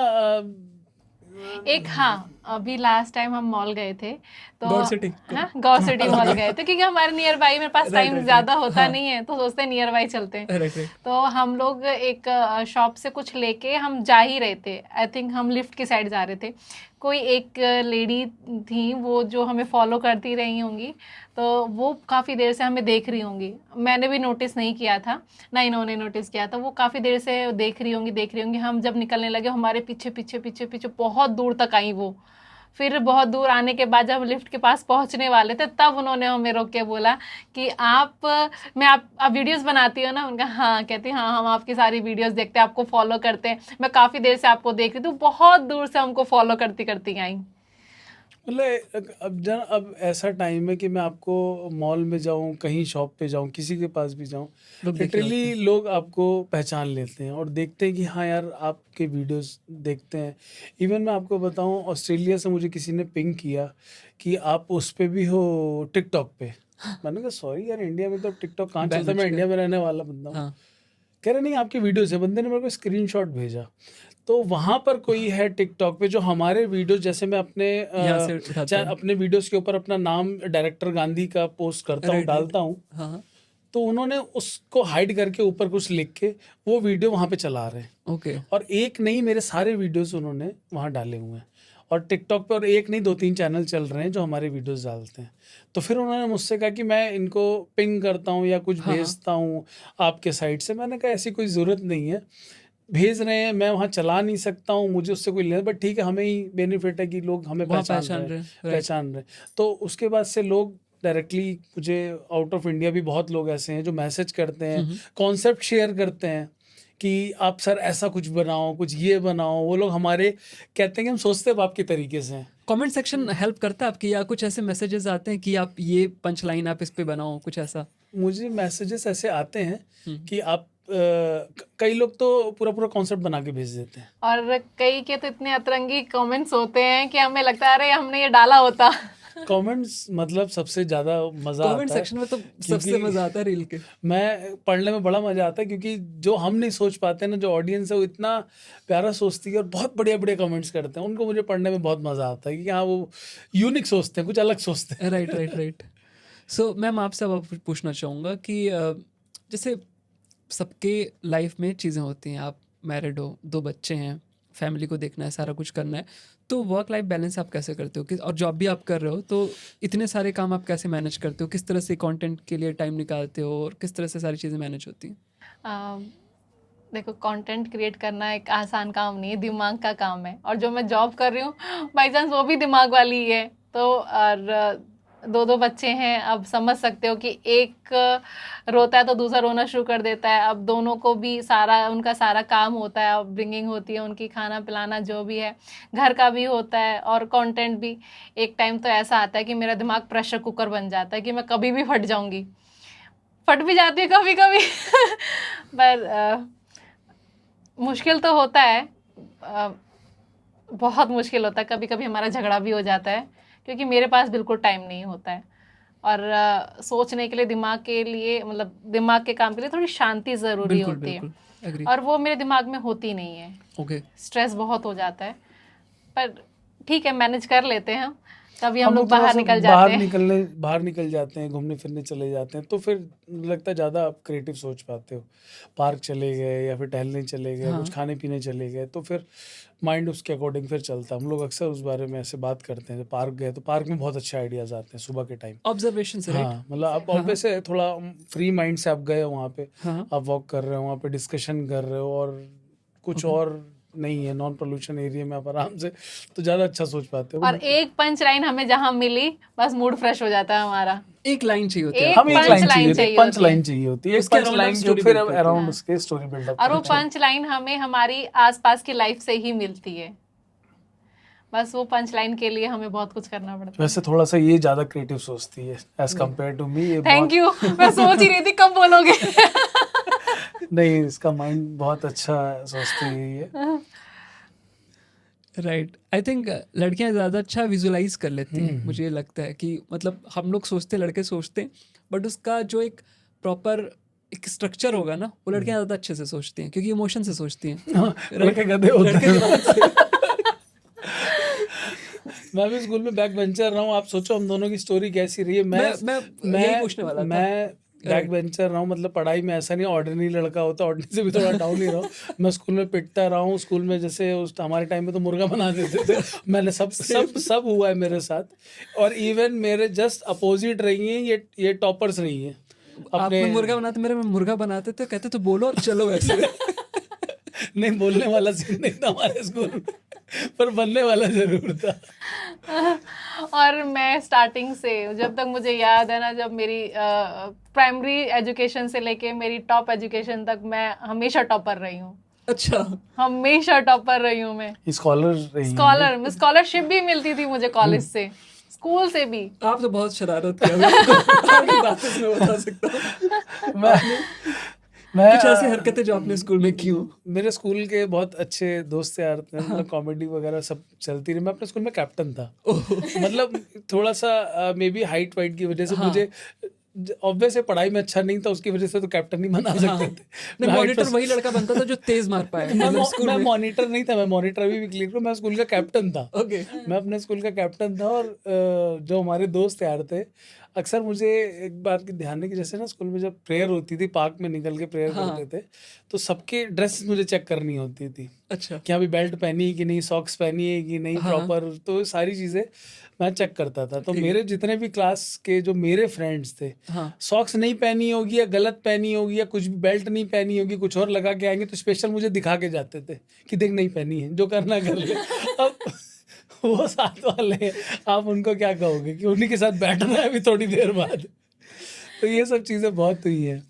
एक हाँ, अभी लास्ट टाइम हम मॉल गए थे तो गौर सिटी? हाँ गौर सिटी मॉल गए थे क्योंकि हमारे नियर बाई, मेरे पास टाइम right, ज़्यादा होता हाँ। नहीं है तो सोचते हैं नियर बाई चलते हैं। Right right. तो हम लोग एक शॉप से कुछ लेके हम जा ही रहे थे, आई थिंक हम लिफ्ट की साइड जा रहे थे। कोई एक लेडी थी वो जो हमें फॉलो करती रही होंगी, तो वो काफ़ी देर से हमें देख रही होंगी। मैंने भी नोटिस नहीं किया था, ना इन्होंने नोटिस किया था। वो काफ़ी देर से देख रही होंगी। हम जब निकलने लगे हमारे पीछे पीछे पीछे पीछे बहुत दूर तक आई वो। फिर बहुत दूर आने के बाद जब हम लिफ्ट के पास पहुंचने वाले थे तब उन्होंने हमें रोक के बोला कि आप वीडियोस बनाती हो ना? उनका हाँ। कहती हाँ हम आपकी सारी वीडियोस देखते हैं, आपको फॉलो करते हैं, मैं काफ़ी देर से आपको देख रही थी। बहुत दूर से हमको फॉलो करती करती आई। मतलब अब ऐसा टाइम है कि मैं आपको मॉल में जाऊं, कहीं शॉप पे जाऊं, किसी के पास भी जाऊं, लोग देख रहे होते लिटरली लोग आपको पहचान लेते हैं और देखते हैं कि हाँ यार आपके वीडियोस देखते हैं। इवन मैं आपको बताऊं, ऑस्ट्रेलिया से मुझे किसी ने पिंग किया कि आप उस पे भी हो टिकटॉक पे। मैंने कहा सॉरी यार, इंडिया में तो टिकटॉक कहाँ बैन चलता है, हो मैं चुका इंडिया में रहने वाला बंदा हूँ। हाँ। कह रहे नहीं आपकी वीडियोस है। बंदे ने मेरे को स्क्रीनशॉट भेजा, तो वहाँ पर कोई है टिकटॉक पे जो हमारे वीडियोस, जैसे मैं अपने यहाँ से उठाता चाहे है। अपने वीडियोस के ऊपर अपना नाम डायरेक्टर गांधी का पोस्ट करता हूँ, Right, right. डालता हूँ, हाँ हाँ। तो उन्होंने उसको हाइड करके ऊपर कुछ लिख के वो वीडियो वहाँ पे चला रहे हैं। ओके। और एक नहीं, मेरे सारे वीडियोस उन्होंने वहाँ डाले हुए हैं। और टिकटॉक पे और एक नहीं 2-3 चैनल चल रहे हैं जो हमारे वीडियोस डालते हैं। तो फिर उन्होंने मुझसे कहा कि मैं इनको पिंग करता हूँ या कुछ हाँ, हाँ। भेजता हूँ आपके साइट से। मैंने कहा ऐसी कोई ज़रूरत नहीं है, भेज रहे हैं, मैं वहाँ चला नहीं सकता हूँ, मुझे उससे कोई लेना, बट ठीक है, हमें ही बेनिफिट है कि लोग हमें वहाँ पहचान पहचान रहे रहे हैं, हैं, राइट। पहचान रहे हैं। तो उसके बाद से लोग डायरेक्टली मुझे, आउट ऑफ इंडिया भी बहुत लोग ऐसे हैं जो मैसेज करते हैं, कॉन्सेप्ट शेयर करते हैं कि आप सर ऐसा कुछ बनाओ, कुछ ये बनाओ। वो लोग हमारे कहते हैं कि हम सोचते हैं आपके तरीके से हैं। कमेंट सेक्शन हेल्प करता है आपकी, या कुछ ऐसे मैसेजेस आते हैं कि आप ये पंच लाइन आप इस पे बनाओ, कुछ ऐसा? मुझे मैसेजेस ऐसे आते हैं कि आप कई लोग तो पूरा कॉन्सेप्ट बना के भेज देते हैं। और कई के तो इतने अतरंगी कमेंट्स होते हैं कि हमें लगता है अरे हमने ये डाला होता। कमेंट्स मतलब सबसे ज़्यादा मज़ा कमेंट आता है, सेक्शन में तो सबसे क्योंकि मजा आता है रील के। मैं पढ़ने में बड़ा मज़ा आता है, क्योंकि जो हम नहीं सोच पाते ना, जो ऑडियंस है वो इतना प्यारा सोचती है और बहुत बढ़िया बढ़िया कमेंट्स करते हैं, उनको मुझे पढ़ने में बहुत मज़ा आता है, क्योंकि हाँ वो यूनिक सोचते हैं, कुछ अलग सोचते हैं। Right right right. So ma'am आपसे अब पूछना चाहूँगा कि जैसे सबके लाइफ में चीज़ें होती हैं, आप मैरिड हो, 2 बच्चे हैं, फैमिली को देखना है, सारा कुछ करना है, तो वर्क लाइफ बैलेंस आप कैसे करते हो? और जॉब भी आप कर रहे हो, तो इतने सारे काम आप कैसे मैनेज करते हो? किस तरह से कंटेंट के लिए टाइम निकालते हो और किस तरह से सारी चीज़ें मैनेज होती हैं? देखो, कंटेंट क्रिएट करना एक आसान काम नहीं है, दिमाग का काम है। और जो मैं जॉब कर रही हूँ बाई चांस वो भी दिमाग वाली ही है। तो और 2 बच्चे हैं, अब समझ सकते हो कि एक रोता है तो दूसरा रोना शुरू कर देता है। अब दोनों को भी उनका सारा काम होता है, अब ब्रिंगिंग होती है उनकी, खाना पिलाना जो भी है, घर का भी होता है और कंटेंट भी। एक टाइम तो ऐसा आता है कि मेरा दिमाग प्रेशर कुकर बन जाता है कि मैं कभी भी फट जाऊंगी, फट भी जाती है कभी कभी पर मुश्किल तो होता है, बहुत मुश्किल होता है। कभी कभी हमारा झगड़ा भी हो जाता है क्योंकि मेरे पास बिल्कुल टाइम नहीं होता है। और सोचने के लिए, दिमाग के लिए, मतलब दिमाग के काम के लिए थोड़ी शांति ज़रूरी बिल्कुल होती है, बिल्कुल एग्री। और वो मेरे दिमाग में होती नहीं है। ओके। स्ट्रेस बहुत हो जाता है, पर ठीक है, मैनेज कर लेते हैं हम। कभी हम हम लोग लोग थोड़ा बाहर सा निकल जाते हैं। बाहर निकल जाते हैं, घूमने फिरने चले जाते हैं, तो फिर लगता है ज़्यादा आप क्रिएटिव सोच पाते हो। पार्क चले गए या फिर टहलने चले गए, हाँ। कुछ खाने पीने चले गए, तो फिर माइंड उसके अकॉर्डिंग फिर चलता है। हम लोग अक्सर उस बारे में ऐसे बात करते हैं। पार्क गए तो पार्क में बहुत अच्छे आइडियाज़ आते हैं सुबह के टाइम। ऑब्जर्वेशन से, राइट? हाँ, मतलब आप ऑब्वियस है, थोड़ा फ्री माइंड से आप गए हो वहाँ पे, हाँ। आप वॉक कर रहे हो, वहाँ पे डिस्कशन कर रहे हो, और कुछ Okay. और नहीं है, नॉन पोल्यूशन एरिया में आप आराम से तो ज़्यादा अच्छा सोच पाते हो। और एक पंच लाइन हमें जहाँ मिली, बस मूड फ्रेश हो जाता है हमारा। एक लाइन चाहिए होती है एक हम एक punch लाइन line चाहिए, चाहिए पंच होती है। लाइन चाहिए होती है, एक उसके पंच around लाइन आप जो story फिर build करते अराउंड हैं। उसके स्टोरी बिल्डअप और वो पंच लाइन हमें हमारी आसपास की लाइफ से ही मिलती है। बस वो पंच लाइन के लिए हमें बहुत कुछ करना पड़ता है। वैसे थोड़ा सा ये ज़्यादा क्रिएटिव सोचती है as compared to me. Thank you, मैं सोच ही रही थी कब बोलोगे। नहीं, इसका माइंड बहुत अच्छा सोचती है ये। राइट। आई थिंक लड़कियां ज़्यादा अच्छा विजुलाइज कर लेती हैं। मुझे ये लगता है कि मतलब हम लोग सोचते, लड़के सोचते हैं, बट उसका जो एक प्रॉपर एक स्ट्रक्चर होगा ना, वो लड़कियां ज़्यादा अच्छे से सोचती हैं क्योंकि इमोशन से सोचती हैं। लड़के गधे होते लड़के हैं। दिमाग से। मैं भी स्कूल में बैक बेंचर रहा हूँ। आप सोचो हम दोनों की स्टोरी कैसी रही है। मैं यही पूछने वाला था। मैं बैक बेंचर रहा हूँ, मतलब पढ़ाई में ऐसा नहीं ऑर्डिनरी लड़का होता, ऑर्डिनरी से भी थोड़ा डाउन ही रहा हूँ। मैं स्कूल में पिटता रहा हूँ। स्कूल में जैसे उस हमारे टाइम में तो मुर्गा बना देते थे। मैंने सब हुआ है मेरे साथ। और इवन मेरे जस्ट अपोजिट रही हैं ये टॉपर्स रही हैं। आपने मुर्गा बनाते, मेरे में मुर्गा बनाते थे, कहते तो बोलो और चलो ऐसे। नहीं, बोलने वाला सीन नहीं था हमारे स्कूल में, पर बनने वाला जरूर था। और मैं स्टार्टिंग से, जब तक मुझे याद है ना, जब मेरी प्राइमरी एजुकेशन से लेके मेरी टॉप एजुकेशन तक, मैं हमेशा टॉपर रही हूँ। अच्छा, हमेशा टॉपर रही हूँ मैं। स्कॉलरशिप भी मिलती थी मुझे कॉलेज से, स्कूल से भी। आप तो बहुत शरारत किया। आपकी बातें से मैं बता सकता हूँ मैं कुछ ऐसी हरकतें जो आपने स्कूल में की हो। मेरे स्कूल के बहुत अच्छे दोस्त यार थे, मतलब कॉमेडी वगैरह सब चलती रही। मैं अपने स्कूल में कैप्टन था। मतलब थोड़ा सा मे बी हाइट वाइट की वजह से मुझे ऑब्वियस है, पढ़ाई में अच्छा नहीं था, उसकी वजह से तो कैप्टन नहीं बना सकते थे। मॉनिटर वही लड़का बनता था जो तेज मार पाए। मैं मॉनिटर नहीं था, मैं मॉनिटर अभी भी क्लियर करूँ, मैं स्कूल का कैप्टन था। ओके। मैं अपने स्कूल का कैप्टन था। और जो हमारे दोस्त यार थे, अक्सर मुझे एक बात की ध्यान है कि जैसे ना स्कूल में जब प्रेयर होती थी, पार्क में निकल के प्रेयर हाँ। करते थे, तो सबके ड्रेस मुझे चेक करनी होती थी अच्छा। कि अभी बेल्ट पहनी है कि नहीं, सॉक्स पहनी है कि नहीं, हाँ। प्रॉपर, तो सारी चीज़ें मैं चेक करता था। तो ठीक है। मेरे जितने भी क्लास के जो मेरे फ्रेंड्स थे, हाँ। सॉक्स नहीं पहनी होगी या गलत पहनी होगी या कुछ भी बेल्ट नहीं पहनी होगी, कुछ और लगा के आएंगे, तो स्पेशल मुझे दिखा के जाते थे कि देख नहीं पहनी है, जो करना कर ले। अब वो साथ वाले हैं, आप उनको क्या कहोगे कि उन्हीं के साथ बैठना है अभी थोड़ी देर बाद। तो ये सब चीज़ें बहुत हुई हैं।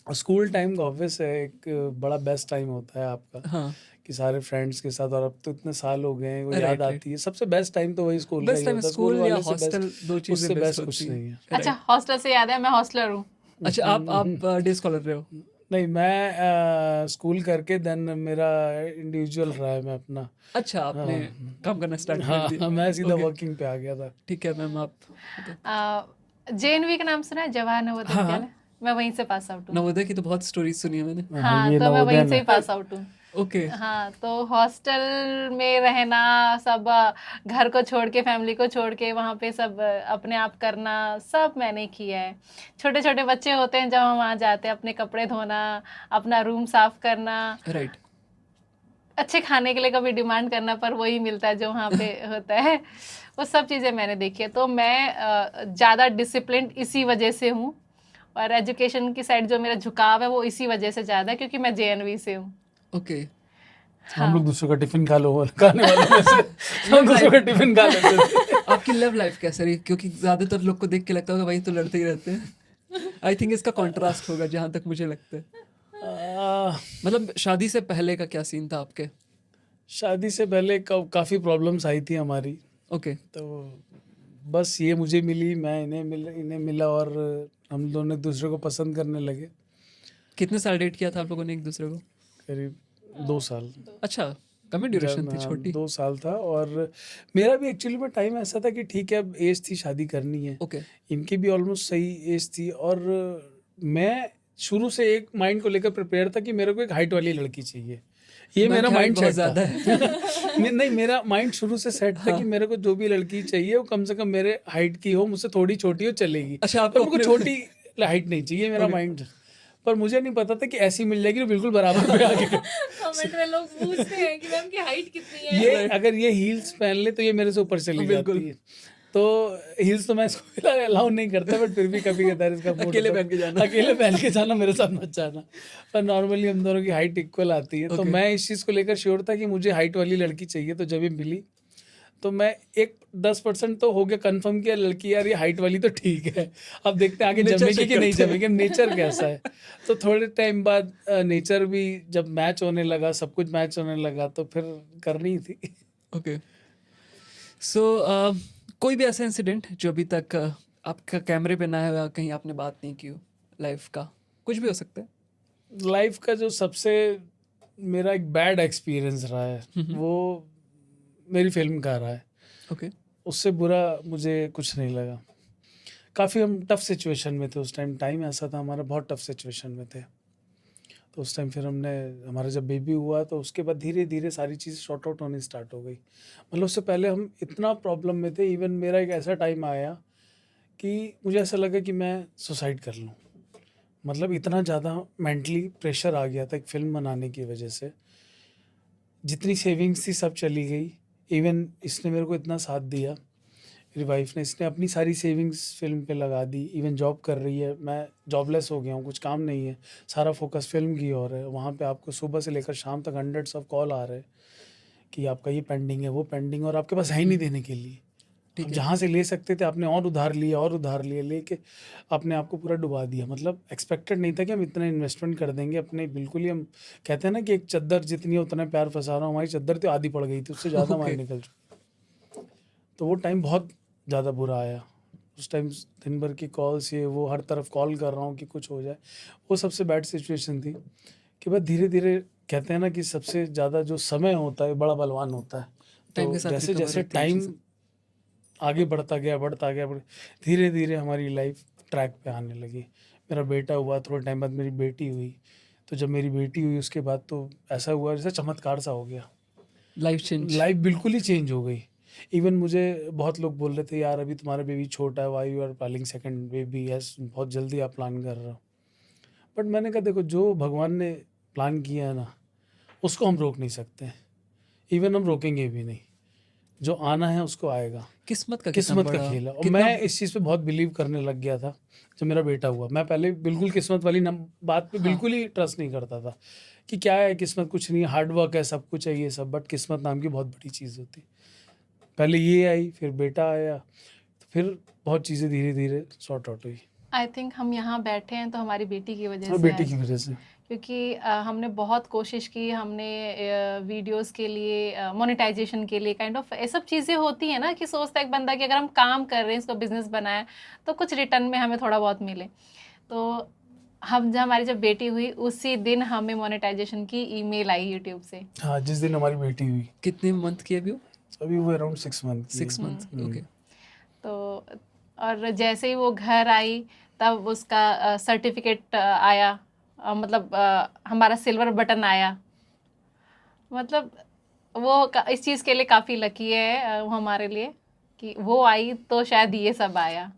और स्कूल टाइम का ऑब्वियस है एक बड़ा बेस्ट टाइम होता है आपका, हाँ। कि सारे फ्रेंड्स के साथ, और अब तो इतने साल हो गए हैं, वो राइट, याद राइट। आती है। सबसे बेस्ट टाइम तो वही स्कूल का बेस्ट ही टाइम होता है। स्कूल या वाले से हॉस्टल, बेस्ट, दो चीजें उससे बेस्ट बेस्ट होती कुछ हैं। नहीं है। अच्छा, हॉस्टल से याद है, मैं हॉस्टलर हूँ। अच्छा, आप डे स्कॉलर रहे हो? नहीं, मैं स्कूल करके देन मेरा इंडिविजुअल रहा है, मैं अपना। अच्छा, आपने हाँ। काम करना स्टार्ट कर हाँ, दिया। मैं सीधा Okay, वर्किंग पे आ गया था। ठीक है मैम, आप JNV का नाम सुना है, जवाहर नवोदय हाँ, विद्यालय? मैं वहीं से पास आउट हूँ। नवोदय की तो बहुत स्टोरीज सुनी है मैंने। हाँ, ये तो मैं नवोदय वहीं से ही में। पास आउट हूँ। ओके। हाँ, तो हॉस्टल में रहना, सब घर को छोड़ के, फैमिली को छोड़ के वहाँ पे सब अपने आप करना, सब मैंने किया है। छोटे छोटे बच्चे होते हैं जब हम वहाँ जाते हैं, अपने कपड़े धोना, अपना रूम साफ करना, राइट। अच्छे खाने के लिए कभी डिमांड करना, पर वही मिलता है जो वहाँ पे होता है। वो सब चीज़ें मैंने देखी है। तो मैं ज़्यादा डिसिप्लिन इसी वजह से हूँ, और एजुकेशन की साइड जो मेरा झुकाव है वो इसी वजह से ज़्यादा है, क्योंकि मैं JNV से हूँ। ओके। हम लोग दूसरों का टिफिन खाने वालों में से हम दूसरों का टिफिन खा लेते थे। आपकी लव लाइफ कैसे रही? क्योंकि ज्यादातर लोग को देख के लगता होगा भाई तो लड़ते ही रहते हैं। आई थिंक इसका कॉन्ट्रास्ट होगा जहां तक मुझे लगता है। मतलब शादी से पहले का क्या सीन था आपके? शादी से पहले काफ़ी प्रॉब्लम्स आई थी हमारी। ओके। तो बस ये मुझे मिली, मैं इन्हें मिला, और हम दोनों एक दूसरे को पसंद करने लगे। कितने साल डेट किया था आप लोगों ने एक दूसरे को? करीब 2 साल। अच्छा, कम ड्यूरेशन जब थी, छोटी। 2 साल था, और मेरा भी एक्चुअली में टाइम ऐसा था कि ठीक है अब एज थी, शादी करनी है। ओके। इनकी भी ऑलमोस्ट सही एज थी, और मैं शुरू से एक माइंड को लेकर प्रिपेयर था कि मेरे को एक हाइट वाली लड़की चाहिए। ये मेरा माइंड बहुत सेट ज्यादा था। है। नहीं, मेरा माइंड शुरू से सेट था हाँ। कि मेरे को जो भी लड़की चाहिए वो कम से कम मेरे हाइट की हो, मुझसे थोड़ी छोटी हो चलेगी। अच्छा, पर आपको मेरे को अपने छोटी हाइट नहीं चाहिए, मेरा माइंड। पर मुझे नहीं पता था कि ऐसी मिल जाएगी तो बिल्कुल बराबर पे आके। कमेंट में लोग पूछते हैं कि मैम की हाइट कितनी है। ये अगर ये हील्स पहन ले तो ये मेरे से ऊपर चली बिल्कुल। जाती है। तो हील्स तो मैं इसको अलाउ नहीं करता, बट फिर भी कभी कदार इसका मूड अकेले होता है। पहन के जाना। अकेले पहन के जाना, मेरे साथ मत जाना। पर नॉर्मली हम दोनों की हाइट इक्वल आती है। तो Okay. मैं इस चीज़ को लेकर श्योर था कि मुझे हाइट वाली लड़की चाहिए। तो जब ये मिली तो मैं एक 10% तो हो गया कंफर्म किया, लड़की यार ये हाइट वाली तो ठीक है, अब देखते हैं आगे Nature जमेगी check कि नहीं करते हैं। जमेगी, नेचर कैसा है। तो थोड़े टाइम बाद नेचर भी जब मैच होने लगा, सब कुछ मैच होने लगा, तो फिर करनी थी। ओके। सो कोई भी ऐसा इंसिडेंट जो अभी तक आपका कैमरे पे ना है, कहीं आपने बात नहीं की हो, लाइफ का कुछ भी हो सकता है। लाइफ का जो सबसे मेरा एक बैड एक्सपीरियंस रहा है वो मेरी फिल्म का रहा है। ओके। उससे बुरा मुझे कुछ नहीं लगा। काफ़ी हम टफ सिचुएशन में थे उस टाइम ऐसा था हमारा, बहुत टफ सिचुएशन में थे। तो उस टाइम फिर हमारा जब बेबी हुआ तो उसके बाद धीरे धीरे सारी चीज़ शॉर्ट आउट होनी स्टार्ट हो गई। मतलब उससे पहले हम इतना प्रॉब्लम में थे, इवन मेरा एक ऐसा टाइम आया कि मुझे ऐसा लगा कि मैं सुसाइड कर लूँ। मतलब इतना ज़्यादा मेंटली प्रेशर आ गया था एक फ़िल्म बनाने की वजह से। जितनी सेविंग्स थी सब चली गई। इवन इसने मेरे को इतना साथ दिया, मेरी वाइफ ने, इसने अपनी सारी सेविंग्स फिल्म पे लगा दी। इवन जॉब कर रही है, मैं जॉबलेस हो गया हूँ, कुछ काम नहीं है, सारा फोकस फिल्म की ओर है। वहाँ पे आपको सुबह से लेकर शाम तक हंड्रेड्स ऑफ कॉल आ रहे हैं कि आपका ये पेंडिंग है, वो पेंडिंग है, और आपके पास है ही नहीं देने के लिए। आप जहाँ से ले सकते थे आपने और उधार लिए लेके आपने आपको पूरा डुबा दिया। मतलब एक्सपेक्टेड नहीं था कि हम इतना इन्वेस्टमेंट कर देंगे अपने। बिल्कुल ही हम कहते हैं ना कि एक चद्दर जितनी है उतना प्यार फंसा रहा हूँ, हमारी चद्दर तो आधी पड़ गई थी, उससे ज़्यादा हमारी निकल चुकी। तो वो टाइम बहुत ज़्यादा बुरा आया। उस टाइम दिन भर की कॉल्स, ये वो, हर तरफ कॉल कर रहा हूँ कि कुछ हो जाए। वो सबसे बैड सिचुएशन थी कि बस धीरे धीरे कहते हैं ना कि सबसे ज़्यादा जो समय होता है बड़ा बलवान होता है। टाइम तो के साथ जैसे recover जैसे होती है टाइम चीज़ें। आगे बढ़ता गया धीरे धीरे हमारी लाइफ ट्रैक पे आने लगी। मेरा बेटा हुआ, थोड़े टाइम बाद मेरी बेटी हुई। तो जब मेरी बेटी हुई उसके बाद तो ऐसा हुआ जैसे चमत्कार सा हो गया, लाइफ चेंज। लाइफ बिल्कुल ही चेंज हो गई। इवन मुझे बहुत लोग बोल रहे थे यार अभी तुम्हारा बेबी छोटा है, why you are planning second baby, yes बहुत जल्दी आप प्लान कर रहे हो। बट मैंने कहा देखो जो भगवान ने प्लान किया है ना उसको हम रोक नहीं सकते, इवन हम रोकेंगे भी नहीं, जो आना है उसको आएगा। किस्मत का किस्मत का बड़ा- खेल है। और कितना- मैं इस चीज़ पे बहुत बिलीव करने लग गया था जब मेरा बेटा हुआ। मैं पहले बिल्कुल किस्मत वाली बात पे हाँ। बिल्कुल ही ट्रस्ट नहीं करता था कि क्या है किस्मत, कुछ नहीं है, हार्ड वर्क है, सब कुछ है ये सब, बट किस्मत नाम की बहुत बड़ी चीज़ होती है। पहले ये आई, फिर बेटा आया, तो फिर बहुत चीज़ें धीरे धीरे सॉर्ट आउट हुई। आई थिंक हम यहाँ बैठे हैं तो हमारी बेटी की वजह और से बेटी आज। की वजह से क्योंकि हमने बहुत कोशिश की, हमने वीडियोस के लिए, मोनेटाइजेशन के लिए, काइंड ऑफ ये सब चीज़ें होती हैं ना कि सोचता है एक बंदा कि अगर हम काम कर रहे हैं, इसको बिजनेस बनाया तो कुछ रिटर्न में हमें थोड़ा बहुत मिले। तो हमारी जब बेटी हुई उसी दिन हमें मोनेटाइजेशन की ईमेल आई यूट्यूब से। हाँ, जिस दिन हमारी बेटी हुई, कितने मंथ की अभी वो? अभी वो अराउंड 6 मंथ की 6 है। Month, okay. तो और जैसे ही वो घर आई तब उसका सर्टिफिकेट आया, मतलब हमारा सिल्वर बटन आया। मतलब वो इस चीज़ के लिए काफ़ी लकी है वो हमारे लिए कि वो आई तो शायद ये सब आया।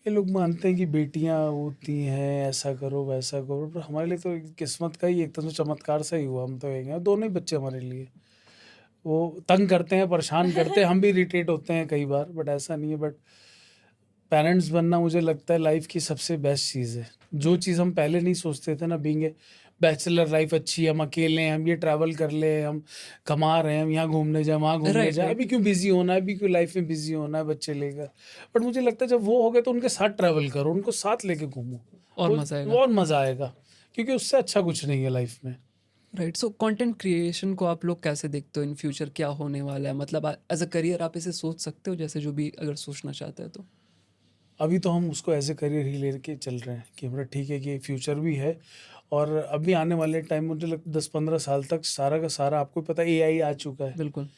ये लोग मानते हैं कि बेटियां होती हैं ऐसा करो वैसा करो, पर हमारे लिए तो किस्मत का ही एक तरह से चमत्कार सा ही हुआ। हम तो एक दोनों ही बच्चे हमारे लिए, वो तंग करते हैं, परेशान करते हैं, हम भी इरिटेट होते हैं कई बार, बट ऐसा नहीं है। बट पेरेंट्स बनना मुझे लगता है लाइफ की सबसे बेस्ट चीज़ है। जो चीज़ हम पहले नहीं सोचते थे ना, बीइंग ए बैचलर लाइफ अच्छी है, हम अकेले हैं, हम ये ट्रैवल कर ले, हम कमा रहे हैं, हम यहाँ घूमने जाए वहाँ घूमने Right, जाए, right. अभी क्यों बिजी होना है, अभी क्यों लाइफ में बिजी होना है बच्चे लेकर। बट मुझे लगता है जब वो हो गए तो उनके साथ ट्रैवल करो, उनको साथ लेके घूमो, और वो- मजा आएगा। वो और मज़ा आएगा, क्योंकि उससे अच्छा कुछ नहीं है लाइफ में। राइट, सो कंटेंट क्रिएशन को आप लोग कैसे देखते हो? इन फ्यूचर क्या होने वाला है? मतलब एज अ करियर आप इसे सोच सकते हो, जैसे जो भी अगर सोचना चाहते हैं तो? अभी तो हम उसको एज ए करियर ही लेके चल रहे हैं कि हमारा ठीक है कि फ्यूचर भी है, और अभी आने वाले टाइम मुझे लगता है 10-15 साल तक सारा का सारा, आपको पता है एआई आ चुका है। बिल्कुल।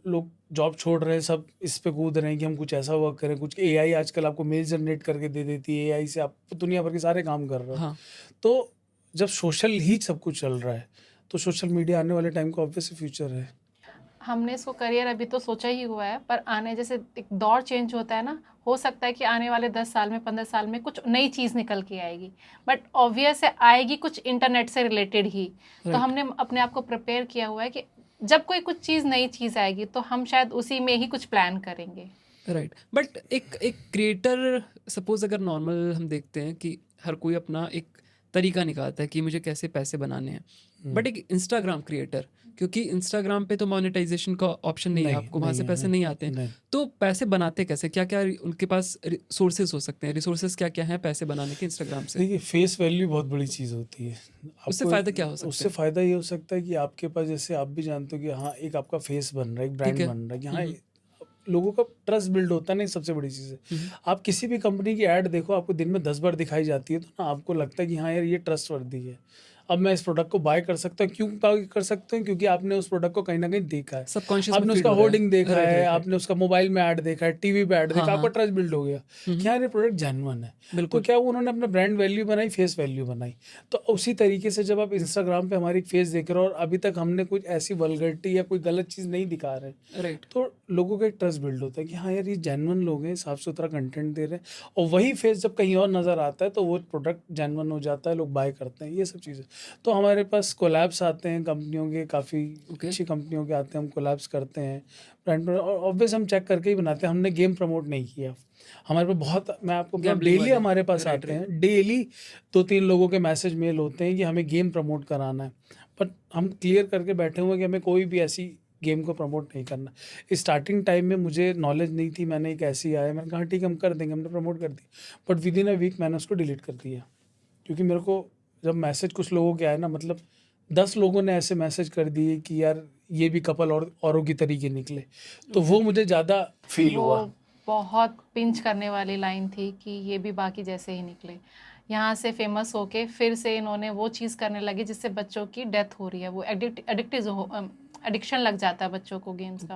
लोग जॉब छोड़ रहे हैं, सब इस पे कूद रहे हैं कि हम कुछ ऐसा वर्क करें। कुछ एआई आजकल आपको मेल जनरेट करके दे देती है, एआई से आप दुनिया भर के सारे काम कर रहे हो। हाँ, तो जब सोशल ही सब कुछ चल रहा है तो सोशल मीडिया आने वाले टाइम का ऑब्वियसली फ्यूचर है। हमने इसको करियर अभी तो सोचा ही हुआ है, पर आने जैसे एक दौर चेंज होता है ना, हो सकता है कि आने वाले 10 साल में 15 साल में कुछ नई चीज़ निकल के आएगी, बट ऑब्वियस है आएगी कुछ इंटरनेट से रिलेटेड ही। तो Right. हमने अपने आप को प्रिपेयर किया हुआ है कि जब कोई कुछ चीज़ नई चीज़ आएगी तो हम शायद उसी में ही कुछ प्लान करेंगे। राइट, बट एक क्रिएटर, सपोज अगर नॉर्मल हम देखते हैं कि हर कोई अपना एक तरीका निकालता है कि मुझे कैसे पैसे बनाने हैं, बट एक इंस्टाग्राम क्रिएटर, क्योंकि इंस्टाग्राम पे तो मोनेटाइजेशन का ऑप्शन नहीं है, आपको वहाँ से पैसे नहीं आते हैं, नहीं। तो पैसे बनाते कैसे? क्या क्या उनके पास सोर्सेज हो सकते हैं? रिसोर्सेज क्या क्या हैं पैसे बनाने के इंस्टाग्राम से? देखिए, फेस वैल्यू बहुत बड़ी चीज़ होती है। उससे आपको- फ़ायदा क्या हो सकता उससे है? फ़ायदा ये हो सकता है कि आपके पास, जैसे आप भी जानते हो कि हाँ एक आपका फेस बन रहा है, एक ब्रांड ठीक है। बन रहा है कि हाँ लोगों का ट्रस्ट बिल्ड होता है ना, ये सबसे बड़ी चीज़ है। आप किसी भी कंपनी की ऐड देखो, आपको दिन में 10 बार दिखाई जाती है, तो ना आपको लगता है कि हाँ यार ये ट्रस्ट वर्दी है, अब मैं इस प्रोडक्ट को बाय कर सकता हूँ। क्यों बाय कर सकते हैं? क्योंकि आपने उस प्रोडक्ट को कहीं ना कहीं देखा है, सबकॉन्शियस आपने उसका होर्डिंग देखा है, आपने उसका मोबाइल में ऐड देखा है, टीवी पे ऐड देखा, हाँ, आपका ट्रस्ट बिल्ड हो गया कि हाँ ये प्रोडक्ट जेन्युइन है। तो बिल्कुल। क्या उन्होंने अपना ब्रांड वैल्यू बनाई, फेस वैल्यू बनाई। तो उसी तरीके से जब आप इंस्टाग्राम पे हमारी फेस देख रहे हो और अभी तक हमने कुछ ऐसी वल्गरिटी या कोई गलत चीज़ नहीं दिखा रहे, राइट, तो लोगों का एक ट्रस्ट बिल्ड होता है कि हाँ यार ये जेन्युइन लोग हैं, साफ सुथरा कंटेंट दे रहे हैं। और वही फेस जब कहीं और नज़र आता है तो वो प्रोडक्ट जेन्युइन हो जाता है, लोग बाय करते हैं, ये सब चीज़ें। तो हमारे पास कोलैब्स आते हैं कंपनियों के, काफ़ी अच्छी कंपनियों के आते हैं, हम कोलैब्स करते हैं ब्रांड, और ऑब्वियस हम चेक करके ही बनाते हैं। हमने गेम प्रमोट नहीं किया हमारे पास बहुत, मैं आपको डेली हमारे पास आते हैं, डेली 2-3 लोगों के मैसेज मेल होते हैं कि हमें गेम प्रमोट कराना है, बट हम क्लियर करके बैठे हुए हैं कि हमें कोई भी ऐसी गेम को प्रमोट नहीं करना। स्टार्टिंग टाइम में मुझे नॉलेज नहीं थी, मैंने एक ऐसी आया, मैंने कहा ठीक है हम कर देंगे, हमने प्रमोट कर दिया, but within a week मैंने उसको डिलीट कर दिया। क्योंकि मेरे को जब मैसेज कुछ लोगों के आए ना, मतलब 10 लोगों ने ऐसे मैसेज कर दिए कि यार ये भी कपल और औरों की तरीके निकले, तो वो मुझे ज़्यादा फील वो हुआ। बहुत पिंच करने वाली लाइन थी कि ये भी बाकी जैसे ही निकले। यहाँ से फेमस होके फिर से इन्होंने वो चीज़ करने लगी जिससे बच्चों की डेथ हो रही है, वो एडिक्शन लग जाता है बच्चों को गेम्स का।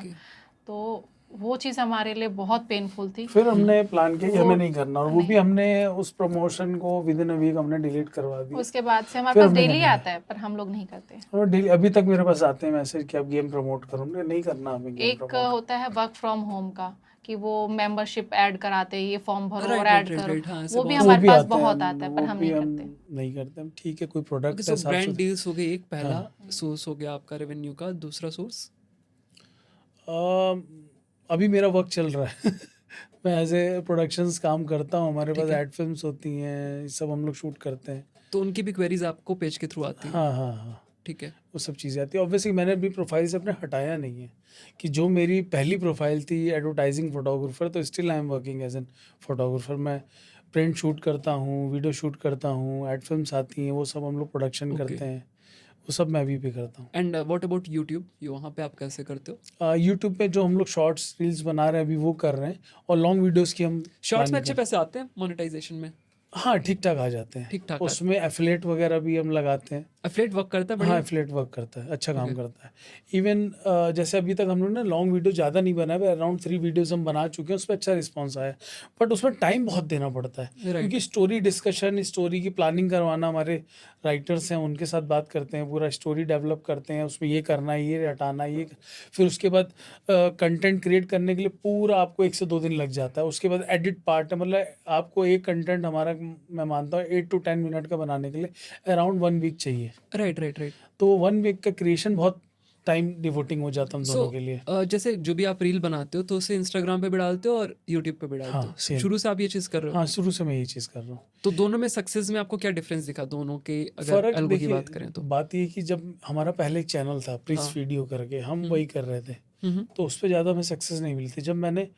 तो वो चीज़ हमारे लिए बहुत पेनफुल थी। फिर हमने प्लान किया कि वो- हमें नहीं करना, और वो भी हमने उस प्रमोशन को विद इन अ वीक हमने डिलीट करवा दिया। उसके बाद से हमारे फिर पास हमने डेली करना है। आता है पर हम लोग नहीं करते। और डेली अभी तक मेरे पास आते हैं मैसेज कि आप गेम प्रमोट करो, नहीं करना हमें गेम एक प्रमोट। होता है वर्क फ्रॉम होम का कि वो मेंबरशिप ऐड कराते हैं, ये फॉर्म भरो राइट और राइट ऐड राइट करो, राइट, हाँ ऐसे वो भी बहुत हमारे पास आते हैं, बहुत आता है पर वो हम भी नहीं हम करते। नहीं करते। हम ठीक है, कोई ओके। प्रोडक्ट सो है साफ ब्रांड सुथरा। डील्स हो गई, एक पहला हाँ। सोर्स हो गया आपका रेवेन्यू का। दूसरा सोर्स अभी मेरा वर्क चल रहा है मैं एज ए प्रोडक्शंस काम करता हूँ, हमारे ठीक पास है। एड फिल्म्स होती हैं, ये सब हम लोग शूट करते हैं। तो उनकी भी क्वेरीज आपको पेज के थ्रू आती हैं? हाँ हाँ हाँ, ठीक है। वो सब चीज़ें आती है। ऑब्वियसली मैंने अपनी प्रोफाइल से अपने हटाया नहीं है, कि जो मेरी पहली प्रोफाइल थी एडवर्टाइजिंग फोटोग्राफर, तो still I am working as an photographer. मैं प्रिंट शूट करता हूँ, वीडियो शूट करता हूँ, एड फिल्म्स आती हैं, वो सब हम लोग प्रोडक्शन Okay. करते हैं, वो सब मैं भी पे करता हूँ। एंड व्हाट अबाउट यूट्यूब, ये वहाँ पे आप कैसे करते हो? यूट्यूब पे जो हम लोग शॉर्ट्स रील्स बना रहे हैं अभी वो कर रहे हैं, और लॉन्ग वीडियोस की हम शॉर्ट्स में planning अच्छे पैसे आते हैं मोनेटाइजेशन में? हाँ ठीक ठाक आ जाते हैं। ठीक ठाक उसमें एफिलेट वगैरह भी हम लगाते हैं। एफिलिएट वर्क करता है हाँ बढ़िया? एफिलेट वर्क करता है, अच्छा काम Okay. करता है। इवन जैसे अभी तक हम लोग ने लॉन्ग वीडियो ज़्यादा नहीं बनाया है, अराउंड 3 वीडियोस हम बना चुके हैं, उस पर अच्छा रिस्पॉन्स आया है। बट उसमें टाइम बहुत देना पड़ता है, Right. क्योंकि स्टोरी डिस्कशन, स्टोरी की प्लानिंग करवाना, हमारे राइटर्स हैं उनके साथ बात करते हैं, पूरा स्टोरी डेवलप करते हैं, उसमें ये करना है, ये हटाना है, ये फिर उसके बाद कंटेंट क्रिएट करने के लिए पूरा आपको 1 से 2 दिन लग जाता है। उसके बाद एडिट पार्ट है, मतलब आपको एक कंटेंट हमारा मैं मानता हूँ 8 to 10 मिनट का बनाने के लिए अराउंड 1 वीक चाहिए। Right right right. तो 1 वीक का क्रिएशन बहुत टाइम डिवोटिंग हो जाता हम दोनों के लिए। जैसे जो भी आप रील बनाते हो तो उसे इंस्टाग्राम पे भी डालते हो और यूट्यूब पे भी डालते हाँ, हो, same. शुरू से आप ये चीज़ कर रहे हो? हाँ शुरू से मैं यही चीज़ कर रहा हूँ। तो दोनों में सक्सेस में आपको क्या डिफरेंस दिखा दोनों के, अगर फर्क एल्गो की देखिए, बात करें तो? बात ये कि जब हमारा पहले एक चैनल था प्रिंस हाँ। वीडियो करके, हम वही कर रहे थे, हम्म। तो उस पर ज़्यादा हमें सक्सेस नहीं मिलती। जब मैंने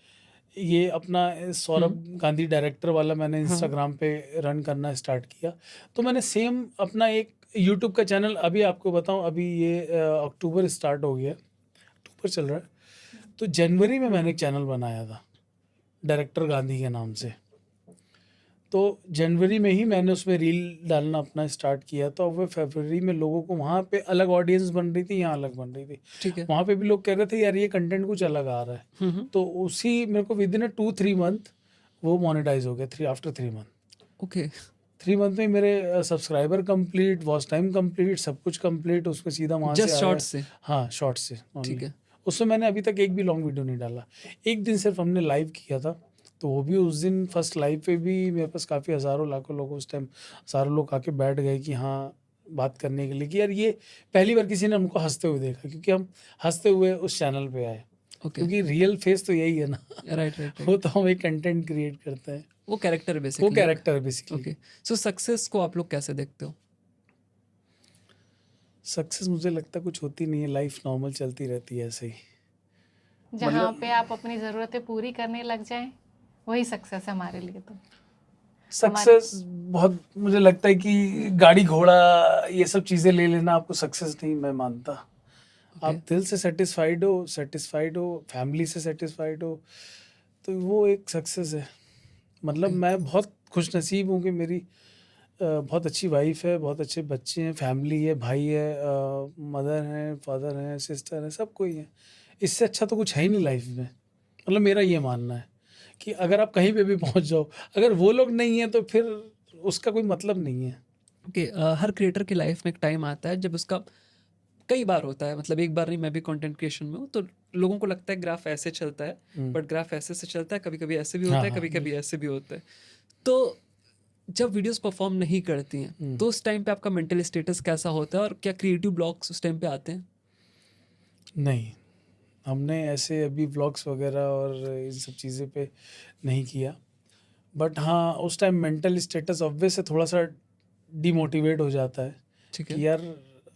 ये अपना सौरभ गांधी डायरेक्टर वाला मैंने इंस्टाग्राम पे रन करना स्टार्ट किया, तो मैंने सेम अपना एक यूट्यूब का चैनल, अभी आपको बताऊं, अभी ये अक्टूबर स्टार्ट हो गया, अक्टूबर चल रहा है, तो जनवरी में मैंने एक चैनल बनाया था डायरेक्टर गांधी के नाम से। तो जनवरी में ही मैंने उसमें रील डालना अपना स्टार्ट किया, तो अब फरवरी में लोगों को वहाँ पे अलग ऑडियंस बन रही थी, यहाँ अलग बन रही थी। ठीक है। वहाँ पे भी लोग कह रहे थे यार ये कंटेंट कुछ अलग आ रहा है, तो उसी मेरे को विद इन 2-3 मंथ वो मोनेटाइज हो गया। After 3 month, okay. 3 मंथ में मेरे subscriber complete, watch time complete, सब कुछ कंप्लीट, उसमें सीधा वहाँ से जस्ट आया। शॉर्ट्स से? हाँ शॉर्ट से only। ठीक है। उसमें मैंने अभी तक एक भी लॉन्ग वीडियो नहीं डाला। एक दिन सिर्फ हमने लाइव किया था, तो वो भी उस दिन फर्स्ट लाइव पे भी मेरे पास काफ़ी हज़ारों लाखों लोग, उस टाइम सारे लोग आके बैठ गए कि हाँ बात करने के लिए, कि यार ये पहली बार किसी ने हमको हंसते हुए देखा, क्योंकि हम हंसते हुए उस चैनल पे आए। ओके। क्योंकि रियल फेस तो यही है ना राइट राइट। वो तो हम एक कंटेंट क्रिएट करते हैं, वो कैरेक्टर बेसिकली। वो कैरेक्टर बेसिकली। ओके। सो सक्सेस को आप लोग कैसे देखते हो? सक्सेस मुझे लगता कुछ होती नहीं है, लाइफ नॉर्मल चलती रहती है ऐसे ही। जहाँ पे आप अपनी ज़रूरतें पूरी करने लग जाएं वही सक्सेस है हमारे लिए। तो सक्सेस बहुत मुझे लगता है कि गाड़ी घोड़ा ये सब चीज़ें ले लेना आपको सक्सेस नहीं मैं मानता। आप दिल से सेटिस्फाइड हो, फैमिली से सेटिस्फाइड हो, तो वो एक सक्सेस है। मतलब मैं बहुत खुश नसीब हूँ कि मेरी बहुत अच्छी वाइफ है, बहुत अच्छे बच्चे हैं, फैमिली है, भाई है, मदर हैं, फादर हैं, सिस्टर है, सब कोई है। इससे अच्छा तो कुछ है ही नहीं लाइफ में। मतलब मेरा ये मानना है कि अगर आप कहीं पे भी पहुंच जाओ, अगर वो लोग नहीं हैं तो फिर उसका कोई मतलब नहीं है। ओके। हर क्रिएटर की लाइफ में एक टाइम आता है जब उसका, कई बार होता है, मतलब एक बार नहीं, मैं भी कंटेंट क्रिएशन में हूँ, तो लोगों को लगता है ग्राफ ऐसे चलता है, बट ग्राफ ऐसे से चलता है, कभी कभी ऐसे भी होता है, कभी कभी ऐसे भी होता है। तो जब वीडियोस परफॉर्म नहीं करती हैं तो उस टाइम पे आपका मेंटल स्टेटस कैसा होता है, और क्या क्रिएटिव ब्लॉक्स उस टाइम पे आते हैं? नहीं, हमने ऐसे अभी व्लॉग्स वगैरह और इन सब चीज़ें पे नहीं किया, बट हाँ उस टाइम मेंटल स्टेटस ऑब्वियस से थोड़ा सा डिमोटिवेट हो जाता है। ठीक है। कि यार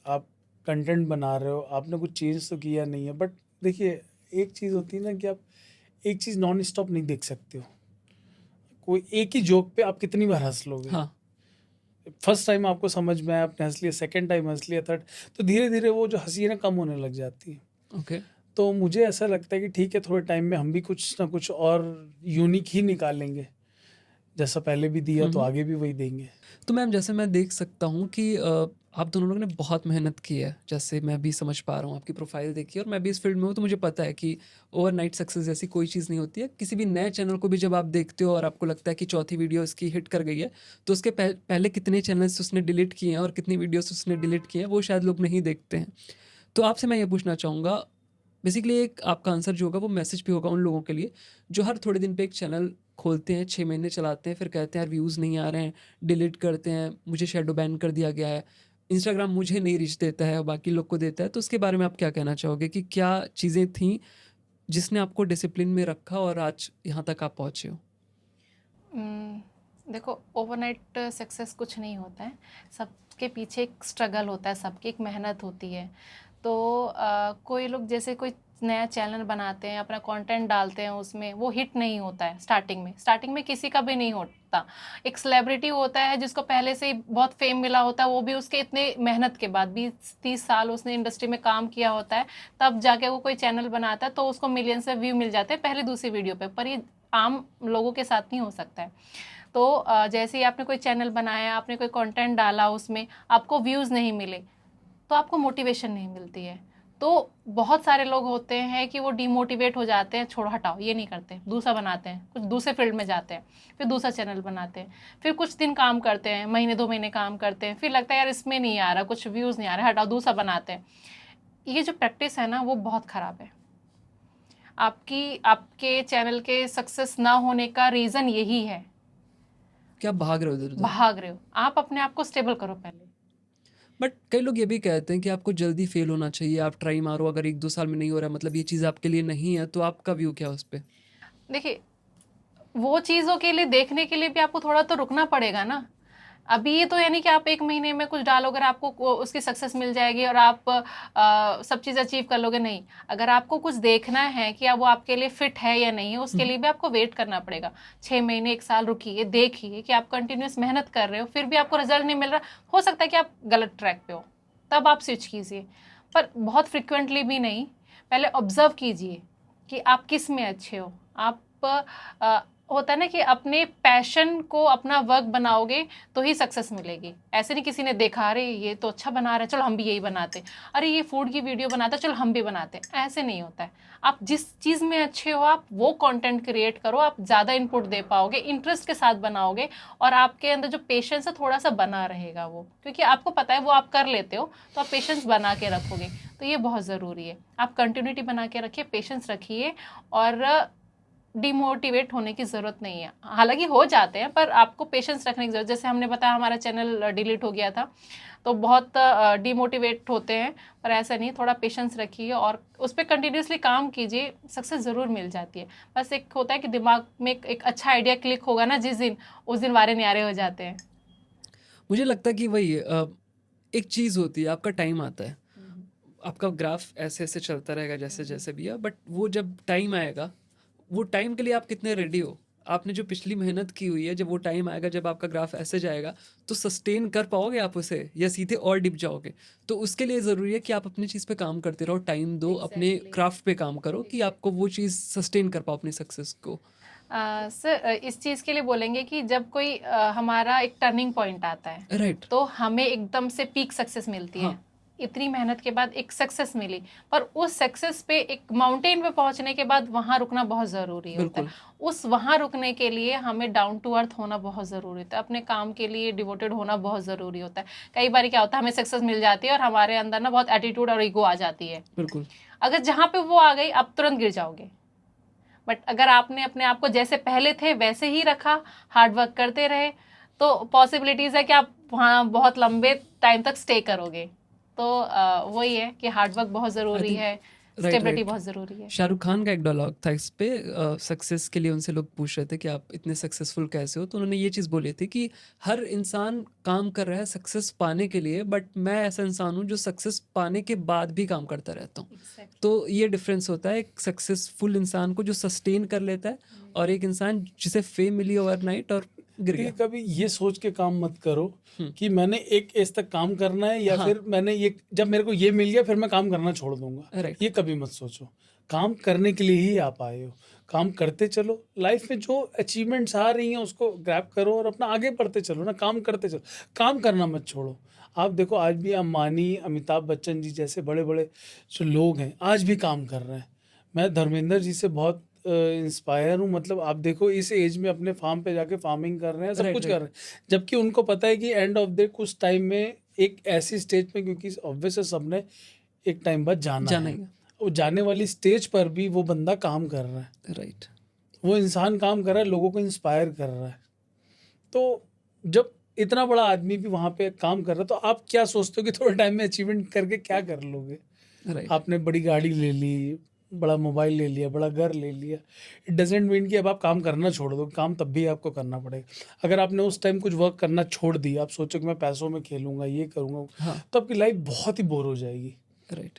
आप कंटेंट बना रहे हो, आपने कुछ चेंज तो किया नहीं है। बट देखिए एक चीज़ होती है ना कि आप एक चीज़ नॉन स्टॉप नहीं देख सकते हो। कोई एक ही जोक पे आप कितनी बार हंस लोगे? हाँ। फर्स्ट टाइम आपको समझ में आया, आपने हंस लिया, सेकेंड टाइम हंस लिया, थर्ड, तो धीरे धीरे वो जो हंसी है ना कम होने लग जाती है। ओके। तो मुझे ऐसा लगता है कि ठीक है, थोड़े टाइम में हम भी कुछ ना कुछ और यूनिक ही निकालेंगे। जैसा पहले भी दिया तो हम्म। आगे भी वही देंगे। तो मैम जैसे मैं देख सकता हूँ कि आप दोनों लोगों ने बहुत मेहनत की है, जैसे मैं भी समझ पा रहा हूँ, आपकी प्रोफाइल देखी है और मैं भी इस फील्ड में हूँ, तो मुझे पता है कि ओवरनाइट सक्सेस जैसी कोई चीज़ नहीं होती है। किसी भी नए चैनल को भी जब आप देखते हो और आपको लगता है कि चौथी वीडियो इसकी हिट कर गई है, तो उसके पहले कितने चैनल्स उसने डिलीट किए हैं और कितनी वीडियोस उसने डिलीट किए हैं वो शायद लोग नहीं देखते हैं। तो आपसे मैं ये पूछना चाहूँगा, बेसिकली एक आपका आंसर जो होगा वो मैसेज भी होगा उन लोगों के लिए जो हर थोड़े दिन पे एक चैनल खोलते हैं, 6 महीने चलाते हैं, फिर कहते हैं यार व्यूज़ नहीं आ रहे हैं, डिलीट करते हैं, मुझे शैडो बैन कर दिया गया है, इंस्टाग्राम मुझे नहीं रीच देता है, बाकी लोग को देता है। तो उसके बारे में आप क्या कहना चाहोगे कि क्या चीज़ें थीं जिसने आपको डिसिप्लिन में रखा और आज यहाँ तक आप पहुँचे हो? देखो, ओवरनाइट सक्सेस कुछ नहीं होता है, सबके पीछे एक स्ट्रगल होता है, सबकी एक मेहनत होती है। तो कोई लोग जैसे कोई नया चैनल बनाते हैं, अपना कंटेंट डालते हैं, उसमें वो हिट नहीं होता है स्टार्टिंग में किसी का भी नहीं होता। एक सेलिब्रिटी होता है जिसको पहले से ही बहुत फेम मिला होता है, वो भी उसके इतने मेहनत के बाद 20-30 साल उसने इंडस्ट्री में काम किया होता है, तब जाके वो कोई चैनल बनाता है तो उसको मिलियंस से व्यू मिल जाते हैं पहली दूसरी वीडियो पे। पर ये आम लोगों के साथ नहीं हो सकता है। तो जैसे ही आपने कोई चैनल बनाया, आपने कोई कंटेंट डाला, उसमें आपको व्यूज़ नहीं मिले तो आपको मोटिवेशन नहीं मिलती है। तो बहुत सारे लोग होते हैं कि वो डिमोटिवेट हो जाते हैं, छोड़ो हटाओ ये नहीं करते, दूसरा बनाते हैं, कुछ दूसरे फील्ड में जाते हैं, फिर दूसरा चैनल बनाते हैं, फिर कुछ दिन काम करते हैं, महीने 2 महीने काम करते हैं, फिर लगता है यार इसमें नहीं आ रहा, कुछ व्यूज़ नहीं आ रहा, हटाओ दूसरा बनाते हैं। ये जो प्रैक्टिस है ना वो बहुत ख़राब है। आपके चैनल के सक्सेस ना होने का रीज़न यही है, कि आप भाग रहे हो इधर उधर। भाग रहे हो। आप अपने आप को स्टेबल करो पहले। बट कई लोग ये भी कहते हैं कि आपको जल्दी फेल होना चाहिए, आप ट्राई मारो, अगर 1-2 साल में नहीं हो रहा मतलब ये चीज़ आपके लिए नहीं है। तो आपका व्यू क्या है उस पे? देखिए, वो चीज़ों के लिए देखने के लिए भी आपको थोड़ा तो रुकना पड़ेगा ना। अभी ये तो यानी कि आप 1 महीने में कुछ डालोगे और आपको उसकी सक्सेस मिल जाएगी और आप सब चीज़ अचीव कर लोगे, नहीं। अगर आपको कुछ देखना है कि अब वो आपके लिए फिट है या नहीं है, उसके लिए भी आपको वेट करना पड़ेगा। 6 महीने 1 साल रुकिए, देखिए कि आप कंटिन्यूस मेहनत कर रहे हो, फिर भी आपको रिजल्ट नहीं मिल रहा, हो सकता है कि आप गलत ट्रैक पे हो, तब आप स्विच कीजिए। पर बहुत फ्रिक्वेंटली भी नहीं, पहले ऑब्जर्व कीजिए कि आप किस में अच्छे हो। आप होता है ना कि अपने पैशन को अपना वर्क बनाओगे तो ही सक्सेस मिलेगी। ऐसे नहीं किसी ने देखा अरे ये तो अच्छा बना रहा है, चलो हम भी यही बनाते, अरे ये फूड की वीडियो बनाता है, चलो हम भी बनाते, ऐसे नहीं होता है। आप जिस चीज़ में अच्छे हो आप वो कंटेंट क्रिएट करो, आप ज़्यादा इनपुट दे पाओगे, इंटरेस्ट के साथ बनाओगे और आपके अंदर जो पेशेंस है थोड़ा सा बना रहेगा वो, क्योंकि आपको पता है वो आप कर लेते हो, तो आप पेशेंस बना के रखोगे। तो ये बहुत ज़रूरी है, आप कंटिन्यूटी बना के रखिए, पेशेंस रखिए और डिमोटिवेट होने की ज़रूरत नहीं है। हालांकि हो जाते हैं पर आपको पेशेंस रखने की ज़रूरत। जैसे हमने बताया हमारा चैनल डिलीट हो गया था तो बहुत डिमोटिवेट होते हैं, पर ऐसा नहीं, थोड़ा पेशेंस रखिए और उस पर कंटिन्यूसली काम कीजिए, सक्सेस ज़रूर मिल जाती है। बस एक होता है कि दिमाग में एक अच्छा आइडिया क्लिक होगा ना जिस दिन, उस दिन वारे न्यारे हो जाते हैं। मुझे लगता है कि वही एक चीज़ होती है, आपका टाइम आता है, आपका ग्राफ ऐसे ऐसे चलता रहेगा जैसे जैसे भी है, बट वो जब टाइम आएगा, वो टाइम के लिए आप कितने रेडी हो। आपने जो पिछली मेहनत की हुई है, जब वो टाइम आएगा, जब आपका ग्राफ ऐसे जाएगा, तो सस्टेन कर पाओगे आप उसे या सीधे और डिप जाओगे। तो उसके लिए ज़रूरी है कि आप अपनी चीज़ पे काम करते रहो, टाइम दो, अपने क्राफ्ट पे काम करो कि आपको वो चीज़ सस्टेन कर पाओ अपनी सक्सेस को। सर इस चीज़ के लिए बोलेंगे कि जब कोई हमारा एक टर्निंग पॉइंट आता है, राइट। तो हमें एकदम से पीक सक्सेस मिलती है। इतनी मेहनत के बाद एक सक्सेस मिली, पर उस सक्सेस पे एक माउंटेन पे पहुंचने के बाद वहां रुकना बहुत ज़रूरी होता है। उस वहां रुकने के लिए हमें डाउन टू अर्थ होना बहुत ज़रूरी होता है, अपने काम के लिए डिवोटेड होना बहुत ज़रूरी होता है। कई बार क्या होता है, हमें सक्सेस मिल जाती है और हमारे अंदर ना बहुत एटीट्यूड और ईगो आ जाती है। बिल्कुल। अगर जहाँ पे वो आ गई आप तुरंत गिर जाओगे। बट अगर आपने अपने आप को जैसे पहले थे वैसे ही रखा, हार्ड वर्क करते रहे, तो पॉसिबिलिटीज़ है कि आप वहाँ बहुत लंबे टाइम तक स्टे करोगे। तो वही है कि हार्ड वर्क बहुत ज़रूरी है, स्टेबिलिटी बहुत ज़रूरी है। शाहरुख खान का एक डायलॉग था इस पे, सक्सेस के लिए उनसे लोग पूछ रहे थे कि आप इतने सक्सेसफुल कैसे हो, तो उन्होंने ये चीज़ बोली थी कि हर इंसान काम कर रहा है सक्सेस पाने के लिए, बट मैं ऐसा इंसान हूँ जो सक्सेस पाने के बाद भी काम करता रहता हूँ। तो ये डिफरेंस होता है एक सक्सेसफुल इंसान को जो सस्टेन कर लेता है और एक इंसान जिसे फेम मिली ओवरनाइट और गिर गया। कभी ये सोच के काम मत करो कि मैंने एक एज तक काम करना है या फिर मैंने ये, जब मेरे को ये मिल गया फिर मैं काम करना छोड़ दूंगा, Right. ये कभी मत सोचो। काम करने के लिए ही आप आए हो, काम करते चलो, लाइफ में जो अचीवमेंट्स आ रही हैं उसको ग्रैब करो और अपना आगे बढ़ते चलो ना, काम करते चलो, काम करना मत छोड़ो। आप देखो आज भी अंबानी, अमिताभ बच्चन जी जैसे बड़े बड़े जो लोग हैं आज भी काम कर रहे हैं। मैं धर्मेंद्र जी से बहुत इंस्पायर हूँ, मतलब आप देखो इस एज में अपने फार्म पे जाके फार्मिंग कर रहे हैं, सब Right, कुछ right. कर रहे हैं, जबकि उनको पता है कि एंड ऑफ द कुछ टाइम में एक ऐसी स्टेज पे, क्योंकि ऑब्वियस है सबने एक टाइम बाद जाना जाना है, ही है। वो जाने वाली स्टेज पर भी वो बंदा काम कर रहा है, राइट। वो इंसान काम कर रहा है, लोगों को इंस्पायर कर रहा है। तो जब इतना बड़ा आदमी भी वहाँ पे काम कर रहा है तो आप क्या सोचते हो कि थोड़े टाइम में अचीवमेंट करके क्या कर लोगे? राइट। आपने बड़ी गाड़ी ले ली, बड़ा मोबाइल ले लिया, बड़ा घर ले लिया, इट डजेंट मीन कि अब आप काम करना छोड़ दो, काम तब भी आपको करना पड़ेगा। अगर आपने उस टाइम कुछ वर्क करना छोड़ दिया, आप सोचो कि मैं पैसों में खेलूंगा, ये करूँगा, हाँ। तो आपकी लाइफ बहुत ही बोर हो जाएगी, राइट।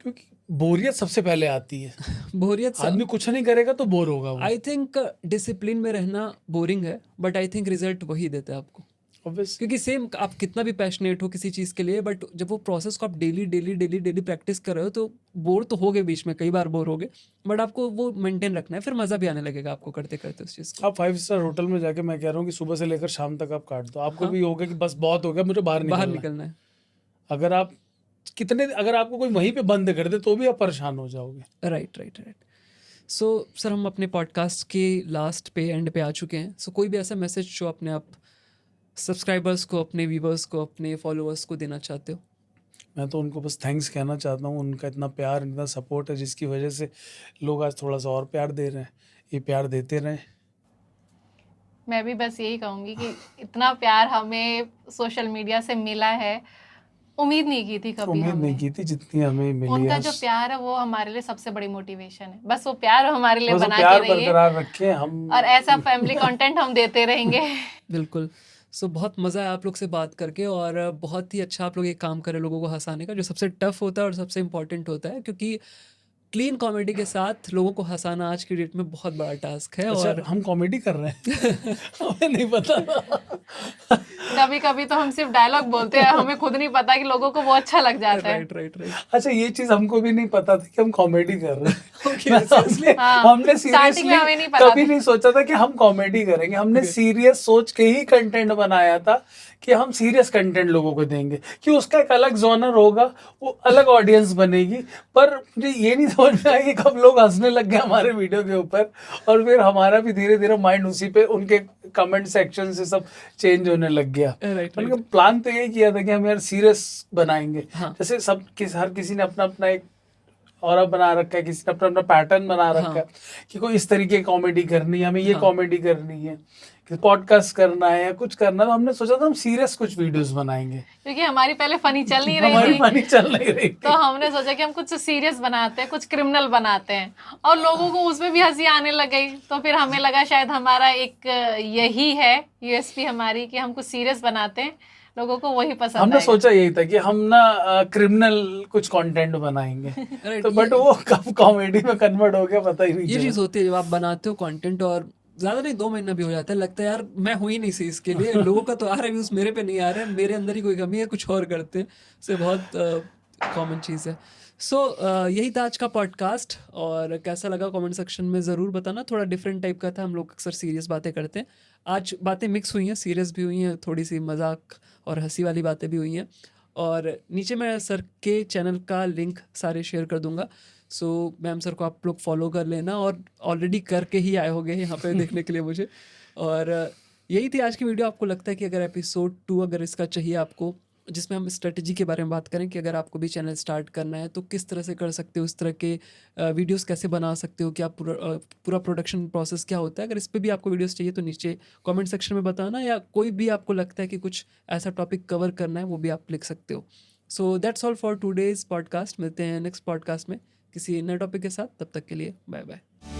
क्योंकि बोरियत सबसे पहले आती है। बोरियत आदमी कुछ नहीं करेगा तो बोर होगा वो, आई थिंक डिसिप्लिन में रहना बोरिंग है, बट आई थिंक रिजल्ट वही देता है आपको। ऑब्वियस। क्योंकि सेम आप कितना भी पैशनेट हो किसी चीज़ के लिए, बट जब वो प्रोसेस को आप daily daily daily daily practice कर रहे हो तो बोर तो होगे, बीच में कई बार बोर होगे, बट आपको वो मेंटेन रखना है, फिर मज़ा भी आने लगेगा आपको करते करते उस चीज़ को। आप 5 स्टार होटल में जाके, मैं कह रहा हूँ कि सुबह से लेकर शाम तक आप काट दो, आपको हाँ। भी होगा कि बस बहुत हो गया, मुझे बाहर बाहर निकलना है। निकलना है। अगर आप अगर आपको कोई वहीं पे बंद कर दे तो भी आप परेशान हो जाओगे। Right right right. So sir, हम अपने पॉडकास्ट के लास्ट पे एंड पे आ चुके हैं। सो कोई भी ऐसा मैसेज जो अपने आप सब्सक्राइबर्स को, अपने व्यूवर्स को, अपने फॉलोअर्स को देना चाहते हो? मैं तो उनको बस थैंक्स कहना चाहता हूँ, उनका इतना प्यार, इतना सपोर्ट है जिसकी वजह से लोग आज थोड़ा सा और प्यार दे रहे हैं, ये प्यार देते रहें। मैं भी बस यही कहूँगी कि इतना प्यार हमें सोशल मीडिया से मिला है, उम्मीद नहीं की थी कभी उम्मीद हमने। नहीं की थी जितनी हमें मिली उनका है। जो प्यार है वो हमारे लिए सबसे बड़ी मोटिवेशन है। बस वो प्यार हमारे लिए बस वो बना प्यार के रहिए बरकरार रखें हम, और ऐसा फैमिली कंटेंट हम देते रहेंगे। बिल्कुल। सो बहुत मज़ा आया आप लोग से बात करके, और बहुत ही अच्छा आप लोग एक काम करें लोगों को हंसाने का, जो सबसे टफ होता है और सबसे इम्पोर्टेंट होता है, क्योंकि क्लीन कॉमेडी के साथ लोगों को हंसाना आज की डेट में बहुत बड़ा टास्क है। अच्छा और हम कॉमेडी कर रहे हैं हमें नहीं पता। कभी कभी तो हम सिर्फ डायलॉग बोलते हैं, हमें खुद नहीं पता कि लोगों को वो अच्छा लग जाता है। Right right right. अच्छा ये चीज हमको भी नहीं पता था कि हम कॉमेडी कर रहे हैं। Okay, seriously? हाँ, हमने starting में हमें नहीं सीरियसली पता कभी था। नहीं सोचा था कि हम कॉमेडी करेंगे। हमने सीरियस सोच के ही कंटेंट बनाया था कि हम सीरियस कंटेंट लोगों को देंगे, कि उसका एक अलग जॉनर होगा, वो अलग ऑडियंस बनेगी। पर मुझे ये नहीं समझ में आया कि कब लोग हंसने लग गए हमारे वीडियो के ऊपर, और फिर हमारा भी धीरे धीरे माइंड उसी पे, उनके कमेंट सेक्शन से सब चेंज होने लग गया। राइट मैंने प्लान तो यही किया था कि हम यार सीरियस बनाएंगे। हाँ। जैसे हर किसी ने अपना अपना एक और बना रखा है, किसी ने अपना अपना पैटर्न बना रखा है कि कोई इस तरीके की कॉमेडी करनी है, हमें ये कॉमेडी करनी है, कि पॉडकास्ट करना है या कुछ करना है। तो हमने सोचा था हम सीरियस कुछ वीडियोस बनाएंगे, क्योंकि हमारी पहले फनी चल नहीं हमारी रही थी, फनी चल नहीं रही तो हमने सोचा कि हम कुछ सीरियस बनाते हैं, कुछ क्रिमिनल बनाते हैं, और लोगों को उसमें भी हंसी आने लग गई। तो फिर हमें लगा शायद हमारा एक यही है यूएसपी हमारी, कि हम कुछ सीरियस बनाते हैं, लोगों को वही पसंद हमने आएगा। सोचा यही था कि हम ना क्रिमिनल कुछ कंटेंट बनाएंगे। Right, तो बट वो कब कॉमेडी में कन्वर्ट हो गया पता ही नहीं ये चला। चीज़ होती है जब आप बनाते हो कंटेंट, और ज़्यादा नहीं 2 महीना भी हो जाता है, लगता है यार मैं हुई नहीं सी इसके लिए, लोगों का तो आ रहा है व्यूज़, मेरे पे नहीं आ रहा है, मेरे अंदर ही कोई कमी है, कुछ और करते हैं। से बहुत कॉमन चीज़ है। सो यही था आज का पॉडकास्ट, और कैसा लगा कमेंट सेक्शन में ज़रूर बताना। थोड़ा डिफरेंट टाइप का था, हम लोग अक्सर सीरियस बातें करते हैं, आज बातें मिक्स हुई हैं, सीरियस भी हुई हैं, थोड़ी सी मजाक और हंसी वाली बातें भी हुई हैं। और नीचे मैं सर के चैनल का लिंक सारे शेयर कर दूंगा। सो मैम सर को आप लोग फॉलो कर लेना, और ऑलरेडी करके ही आए होंगे यहाँ पे देखने के लिए मुझे। और यही थी आज की वीडियो। आपको लगता है कि अगर एपिसोड 2 अगर इसका चाहिए आपको, जिसमें हम स्ट्रेटजी के बारे में बात करें कि अगर आपको भी चैनल स्टार्ट करना है तो किस तरह से कर सकते हो, इस तरह के वीडियोस कैसे बना सकते हो, क्या पूरा प्रोडक्शन प्रोसेस क्या होता है, अगर इस पे भी आपको वीडियोस चाहिए तो नीचे कमेंट सेक्शन में बताना, या कोई भी आपको लगता है कि कुछ ऐसा टॉपिक कवर करना है वो भी आप लिख सकते हो। So that's all for today's podcast. मिलते हैं नेक्स्ट पॉडकास्ट में किसी नए टॉपिक के साथ, तब तक के लिए बाय बाय।